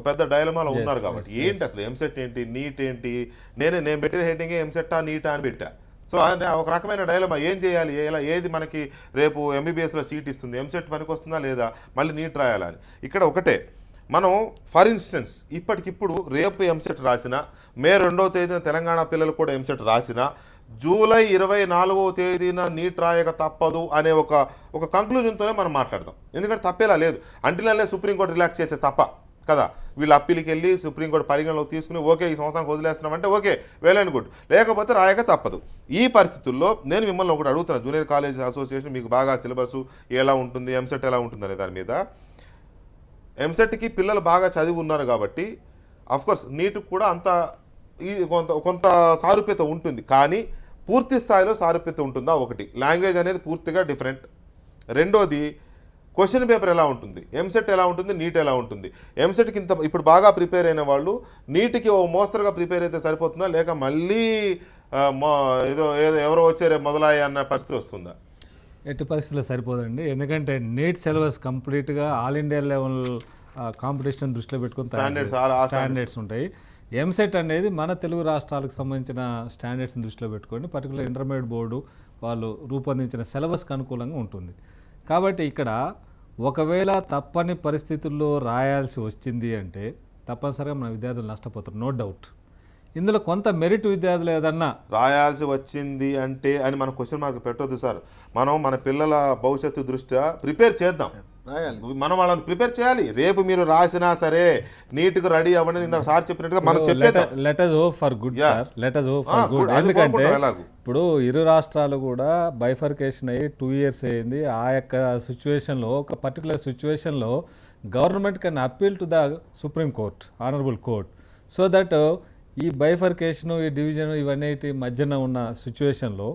పెద్ద డైలమాలో ఉన్నారు కాబట్టి. ఏంటి అసలు ఎంసెట్ ఏంటి, నీట్ ఏంటి? నేను పెట్టిన హెడ్డింగే ఎంసెట్టా నీటా అని పెట్టా. సో ఒక రకమైన డైలమా, ఏం చేయాలి, ఏది మనకి రేపు MBBSలో సీట్ ఇస్తుంది, ఎంసెట్ పనికి వస్తుందా లేదా, మళ్ళీ నీట్ రాయాలా అని. ఇక్కడ ఒకటే, మనం ఫర్ ఇన్స్టెన్స్ ఇప్పటికిప్పుడు రేపు ఎంసెట్ రాసిన, మే 2వ తేదీన తెలంగాణ పిల్లలు కూడా ఎంసెట్ రాసిన, జూలై 24వ తేదీన నీట్ రాయక తప్పదు అనే ఒక కంక్లూజన్తోనే మనం మాట్లాడదాం. ఎందుకంటే తప్పేలా లేదు, అంటిలనే సుప్రీంకోర్టు రిలాక్స్ చేసే తప్ప కదా. వీళ్ళు అప్పీల్కి వెళ్ళి సుప్రీంకోర్టు పరిగణలోకి తీసుకుని ఓకే ఈ సంవత్సరానికి వదిలేస్తున్నామంటే ఓకే, వెల్ అండ్ గుడ్, లేకపోతే రాయక తప్పదు. ఈ పరిస్థితుల్లో నేను మిమ్మల్ని ఒకటి అడుగుతున్నాను, జూనియర్ కాలేజ్ అసోసియేషన్ మీకు బాగా సిలబస్ ఎలా ఉంటుంది, ఎంసెట్ ఎలా ఉంటుంది అనే దాని మీద. ఎంసెట్కి పిల్లలు బాగా చదివి ఉన్నారు కాబట్టి అఫ్కోర్స్ నీట్కి కూడా అంత కొంత సారూప్యత ఉంటుంది, కానీ పూర్తి స్థాయిలో సారూప్యత ఉంటుందా? ఒకటి, లాంగ్వేజ్ అనేది పూర్తిగా డిఫరెంట్. రెండోది, క్వశ్చన్ పేపర్ ఎలా ఉంటుంది, ఎంసెట్ ఎలా ఉంటుంది, నీట్ ఎలా ఉంటుంది. ఎంసెట్కి ఇప్పుడు బాగా ప్రిపేర్ అయిన వాళ్ళు నీట్కి ఓ మోస్తరుగా ప్రిపేర్ అయితే సరిపోతుందా, లేక మళ్ళీ ఎవరో వచ్చే రేపు మొదలయ్యే అన్న పరిస్థితి వస్తుందా? ఎట్టి పరిస్థితుల్లో సరిపోదండి. ఎందుకంటే నీట్ సిలబస్ కంప్లీట్గా ఆల్ ఇండియా లెవెల్ కాంపిటీషన్ దృష్టిలో పెట్టుకుని స్టాండర్డ్స్ ఉంటాయి. ఎంసెట్ అనేది మన తెలుగు రాష్ట్రాలకు సంబంధించిన స్టాండర్డ్స్ని దృష్టిలో పెట్టుకొని పర్టికులర్ ఇంటర్మీడియట్ బోర్డు వాళ్ళు రూపొందించిన సిలబస్కి అనుకూలంగా ఉంటుంది. కాబట్టి ఇక్కడ ఒకవేళ తప్పని పరిస్థితుల్లో రాయాల్సి వచ్చింది అంటే తప్పనిసరిగా మన విద్యార్థులు నష్టపోతారు, నో డౌట్. ఇందులో కొంత మెరిట్ విద్యార్థులు ఏదన్నా రాయాల్సి వచ్చింది అంటే అని మనం క్వశ్చన్ మార్క్ పెట్టొద్దు సార్. మనం మన పిల్లల భవిష్యత్తు దృష్ట్యా ప్రిపేర్ చేద్దాం, మనం వాళ్ళని ప్రిపేర్ చేయాలి. రేపు మీరు రాసినా సరే నీట్గా రెడీ అవ్వండి, ఇందాక సార్ చెప్పినట్టుగా మనం చెప్పేద్దాం. Let us hope for good, sir. Let us hope for good. ఎందుకంటే ఇప్పుడు ఇరు రాష్ట్రాలు కూడా బైఫర్కేషన్ అయ్యి 2 years అయింది. ఆ యొక్క సిచ్యువేషన్లో, ఒక పర్టికులర్ సిచ్యువేషన్లో government can appeal to the supreme court, honourable court, so that ఈ బైఫర్కేషను, ఈ డివిజన్ ఇవన్నీ మధ్యన ఉన్న సిచ్యువేషన్లో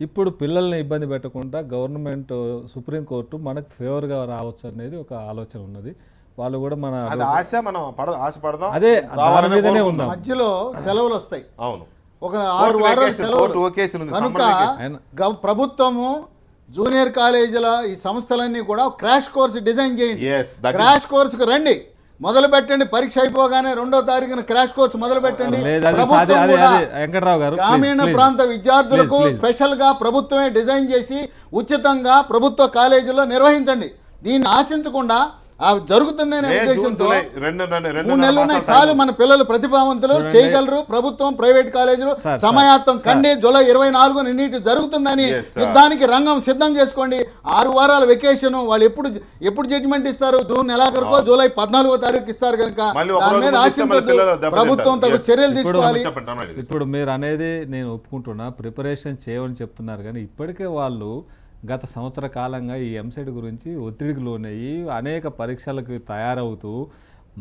ఇప్పుడు పిల్లల్ని ఇబ్బంది పెట్టకుండా గవర్నమెంట్, సుప్రీంకోర్టు మనకు ఫేవర్గా రావచ్చు అనేది ఒక ఆలోచన ఉన్నది. వాళ్ళు కూడా మన అది ఆశ, మనం ఆశపడదాం, అదే దాని మీదనే ఉందాం. మధ్యలో సెలవులు వస్తాయి, అవును, ఒక 6 వారాలు సెలవులు కనుక ప్రభుత్వము జూనియర్ కాలేజీల ఈ సంస్థలన్నీ కూడా క్రాష్ కోర్సు డిజైన్ చేయండి. క్రాష్ కోర్సుకు రండి, మొదలు పెట్టండి. పరీక్ష అయిపోగానే 2వ తారీఖున క్రాష్ కోర్సు మొదలు పెట్టండి. గ్రామీణ ప్రాంత విద్యార్థులకు స్పెషల్ గా ప్రభుత్వమే డిజైన్ చేసి ఉచితంగా ప్రభుత్వ కాలేజీలో నిర్వహించండి. దీన్ని ఆశించకుండా జరుగుతుందనే ఉద్దేశంతో 3 నెలలు ఉన్నాయి చాలు, మన పిల్లలు ప్రతిభావంతులు చేయగలరు. ప్రభుత్వం ప్రైవేట్ కాలేజీలు సమయాత్తం కండి. జూలై 24న నీటి జరుగుతుందని యుద్ధానికి రంగం సిద్ధం చేసుకోండి. 6 వారాల వెకేషన్ వాళ్ళు ఎప్పుడు జడ్జిమెంట్ ఇస్తారు? జూన్ నెలాఖరుకో జూలై 14వ తారీఖు ఇస్తారు కనుక దాని మీద ఆశించద్దు. ప్రభుత్వం తగు చర్యలు తీసుకోవాలి. ఇప్పుడు మీరు అనేది నేను ఒప్పుకుంటున్నా, ప్రిపరేషన్ చేయమని చెప్తున్నారు, కానీ ఇప్పటికే వాళ్ళు గత సంవత్సర కాలంగా ఈ ఎంసెట్ గురించి ఒత్తిడికి లోనయ్యి అనేక పరీక్షలకు తయారవుతూ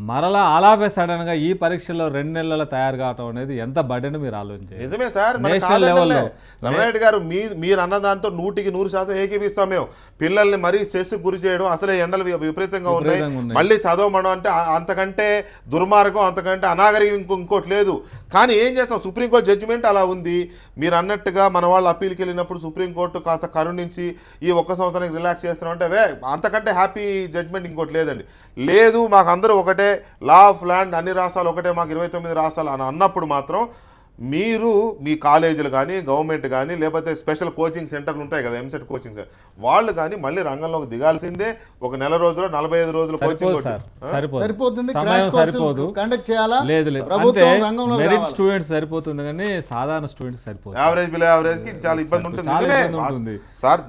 మరలా అలాగే సడన్గా ఈ పరీక్షల్లో 2 నెలల తయారు కావటం అనేది ఎంత బర్డెన్ మీరు ఆలోచించారు. నిజమే సార్, నేషనల్ లెవెల్లో రమణారెడ్డి గారు మీరు అన్న దాంతో 100% ఏకీపిస్తాం. మేము పిల్లల్ని మరీ స్ట్రెస్ గురి చేయడం, అసలే ఎండలు విపరీతంగా ఉన్నాయి, మళ్ళీ చదవమడం అంటే అంతకంటే దుర్మార్గం, అంతకంటే అనాగరికం ఇంకోటి లేదు. కానీ ఏం చేస్తాం, సుప్రీంకోర్టు జడ్జిమెంట్ అలా ఉంది. మీరు అన్నట్టుగా మన వాళ్ళు అప్పీల్కి వెళ్ళినప్పుడు సుప్రీంకోర్టు కాస్త కరుణించి ఈ 1 సంవత్సరానికి రిలాక్స్ చేస్తున్నామంటే అంతకంటే హ్యాపీ జడ్జిమెంట్ ఇంకోటి లేదండి. లేదు, మాకు అందరూ ఒకటే, లా ఆఫ్ ల్యాండ్ అన్ని రాష్ట్రాలు ఒకటే, మాకు 29 రాష్ట్రాలు అని అన్నప్పుడు మాత్రం మీరు మీ కాలేజీలు కానీ గవర్నమెంట్ కానీ లేకపోతే స్పెషల్ కోచింగ్ సెంటర్లు ఉంటాయి కదా, ఎంసెట్ కోచింగ్ సెంటర్, వాళ్ళు కానీ మళ్ళీ రంగంలోకి దిగాల్సిందే. ఒక నెల రోజులు 45 రోజులు కోచింగ్ సరిపోతుంది, కండక్ట్ చేయాలా? మెరిట్ స్టూడెంట్స్ సరిపోతుంది కానీ సాధారణ స్టూడెంట్స్ సరిపోతుంది. యావరేజ్ బిలో యావరేజ్ కి చాలా ఇబ్బంది ఉంటుంది సార్.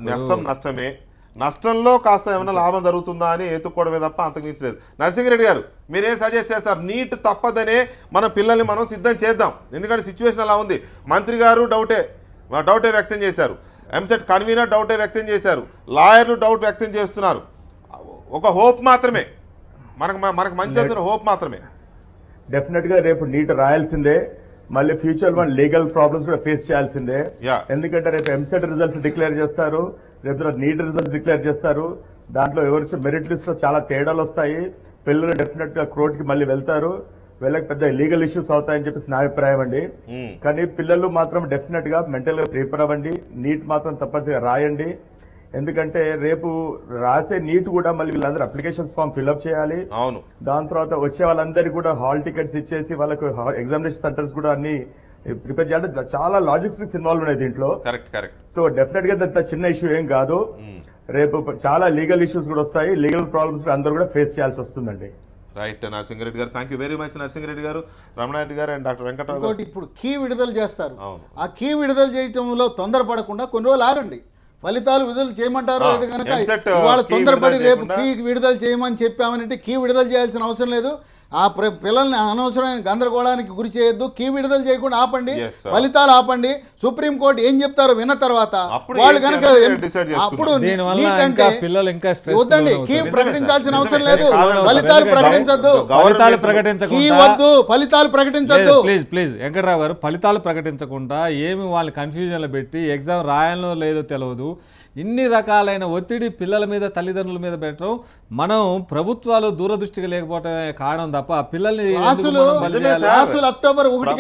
నష్టమే, నష్టంలో కాస్త ఏమైనా లాభం జరుగుతుందా అని ఎత్తుకోవడమే తప్ప అంతకు మించలేదు. నరసింహారెడ్డి గారు మీరేం సజెస్ట్ చేస్తారు? నీట్ తప్పదనే మన పిల్లల్ని మనం సిద్ధం చేద్దాం, ఎందుకంటే సిచ్యువేషన్ అలా ఉంది. మంత్రి గారు డౌటే వ్యక్తం చేశారు, ఎంసెట్ కన్వీనర్ డౌటే వ్యక్తం చేశారు, లాయర్లు డౌట్ వ్యక్తం చేస్తున్నారు. ఒక హోప్ మాత్రమే, మనకు మంచి హోప్ మాత్రమే. డెఫినెట్గా రేపు నీట్ రాయాల్సిందే, మళ్ళీ ఫ్యూచర్ వన్ లీగల్ ప్రాబ్లమ్స్ కూడా ఫేస్ చేయాల్సిందే. ఎందుకంటే రేపు ఎంసెట్ రిజల్ట్స్ డిక్లేర్ చేస్తారు, రేపు నీట్ రిజల్ట్స్ డిక్లేర్ చేస్తారు. దాంట్లో ఎవరికి మెరిట్ లిస్ట్ లో చాలా తేడాలు వస్తాయి. పిల్లలు డెఫినెట్ గా కోర్టుకి మళ్ళీ వెళ్తారు, వీళ్ళకి పెద్ద లీగల్ ఇష్యూస్ అవుతాయని చెప్పేసి నా అభిప్రాయం అండి. కానీ పిల్లలు మాత్రం డెఫినెట్ గా మెంటల్ గా ప్రిపేర్ అవ్వండి, నీట్ మాత్రం తప్పనిసరిగా రాయండి. ఎందుకంటే రేపు రాసే నీట్ కూడా మళ్ళీ వీళ్ళందరూ అప్లికేషన్స్ ఫామ్ ఫిల్అప్ చేయాలి. అవును, దాని తర్వాత వచ్చే వాళ్ళందరికీ కూడా హాల్ టికెట్స్ ఇచ్చేసి వాళ్ళకు ఎగ్జామినేషన్ సెంటర్స్ కూడా అన్ని ప్రిపేర్ చేయాలంటే చాలా లాజిస్టిక్స్ ఇన్వాల్వ్ ఉన్నాయి దీంట్లో. సో డెఫినెట్ గా అంత చిన్న ఇష్యూ ఏం కాదు. రేపు చాలా లీగల్ ఇష్యూస్ కూడా వస్తాయి, లీగల్ ప్రాబ్లమ్స్ అందరూ కూడా ఫేస్ చేయాల్సి వస్తుందండి. రైట్ నరసింహారెడ్డి గారు, thank you very much Narasimha Reddy గారు, రమణారెడ్డి గారు అండ్ డాక్టర్ వెంకటరావు గారు. ఇప్పుడు కీ విడుదల చేస్తారు, ఆ కీ విడుదల చేయడంలో తొందరపడకుండా కొన్ని రోజులు ఆగండి. ఫలితాలు విడుదల చేయమంటారు కనుక ఇవాళ తొందరపడి రేపు కీ విడుదల చేయమని చెప్పామనంటే కీ విడుదల చేయాల్సిన అవసరం లేదు. ఆ పిల్లల్ని అనవసరమైన గందరగోళానికి గురి చేయొద్దు. కీ విడుదల చేయకుండా ఆపండి, ఫలితాలు ఆపండి. సుప్రీంకోర్టు ఏం చెప్తారో విన్న తర్వాత వాళ్ళు కనుక అప్పుడు వద్దండి, కీ ప్రకటించాల్సిన అవసరం లేదు. ఫలితాలు ప్రకటించద్దు, కీ వద్దు, ఫలితాలు ప్రకటించద్దు. ప్లీజ్ వెంకటరావు గారు, ఫలితాలు ప్రకటించకుండా ఏమి వాళ్ళని కన్ఫ్యూజన్లో పెట్టి ఎగ్జామ్ రాయాలనో లేదో తెలియదు, ఇన్ని రకాలైన ఒత్తిడి పిల్లల మీద తల్లిదండ్రుల మీద పెట్టడం మనం ప్రభుత్వాలు దూరదృష్టిగా లేకపోవటమే కారణం తప్ప పిల్లల్ని అక్టోబర్ 1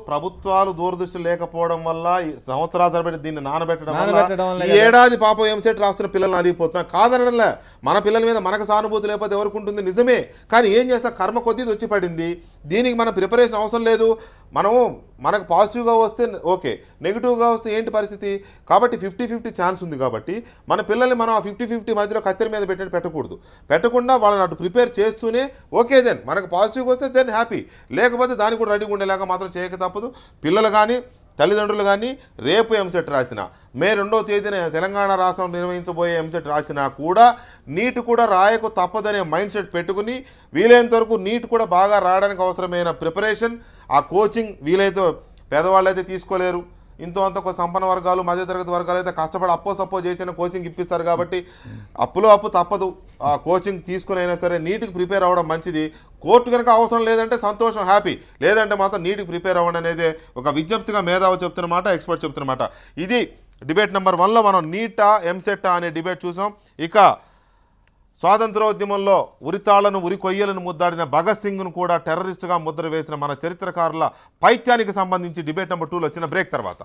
ప్రభుత్వాలు దూరదృష్టి లేకపోవడం వల్ల సంవత్సరాల తరబడి దీన్ని నానబెట్టడం వల్ల ఈ ఏడాది పాపం ఎంసెట్ రాస్తున్న పిల్లల్ని అదిపోతున్నాం కాదనడంలే. మన పిల్లల మీద మనకు సానుభూతి లేకపోతే ఎవరికి ఉంటుంది? నిజమే, కానీ ఏం చేస్తాం, కర్మ కొద్దిది వచ్చి పడింది. దీనికి మన ప్రిపరేషన్ అవసరం లేదు. మనకు పాజిటివ్గా వస్తే ఓకే, నెగిటివ్గా వస్తే ఏంటి పరిస్థితి? కాబట్టి 50-50 ఛాన్స్ ఉంది. కాబట్టి మన పిల్లల్ని మనం ఆ 50-50 మధ్యలో కత్తెర మీద పెట్టకుండా వాళ్ళని అటు ప్రిపేర్ చేస్తూనే ఓకే దెన్ మనకు పాజిటివ్గా వస్తే దెన్ హ్యాపీ, లేకపోతే దానికి కూడా రెడీగా ఉండేలాగా మాత్రం చేయక తప్పదు. పిల్లలు కానీ తల్లిదండ్రులు కానీ రేపు ఎంసెట్ రాసిన, మే 2వ తేదీన తెలంగాణ రాష్ట్రం నిర్వహించబోయే ఎంసెట్ రాసినా కూడా నీట్ కూడా రాయకు తప్పదనే మైండ్ సెట్ పెట్టుకుని వీలైనంత వరకు నీట్ కూడా బాగా రాయడానికి అవసరమైన ప్రిపరేషన్, ఆ కోచింగ్ వీలైతే పేదవాళ్ళు అయితే తీసుకోలేరు, ఇంతో అంత సంపన్న వర్గాలు మధ్యతరగతి వర్గాలు అయితే కష్టపడి సప్పో చేసిన కోచింగ్ ఇప్పిస్తారు. కాబట్టి అప్పు తప్పదు, ఆ కోచింగ్ తీసుకుని అయినా సరే నీట్కి ప్రిపేర్ అవ్వడం మంచిది. కోర్టు కనుక అవసరం లేదంటే సంతోషం, హ్యాపీ, లేదంటే మాత్రం నీట్కి ప్రిపేర్ అవ్వడం అనేది ఒక విజ్ఞప్తిగా మేధావి చెప్తున్నమాట, ఎక్స్పర్ట్ చెప్తున్నమాట. ఇది డిబేట్ నెంబర్ 1లో మనం నీటా ఎంసెట్టా అనే డిబేట్ చూసాం. ఇక స్వాతంత్రోద్యమంలో ఉరితాళ్లను ఉరి కొయ్యలను ముద్దాడిన భగత్ సింగ్ను కూడా టెర్రరిస్టుగా ముద్ర వేసిన మన చరిత్రకారుల పైత్యానికి సంబంధించి డిబేట్ నెంబర్ 2లో వచ్చిన బ్రేక్ తర్వాత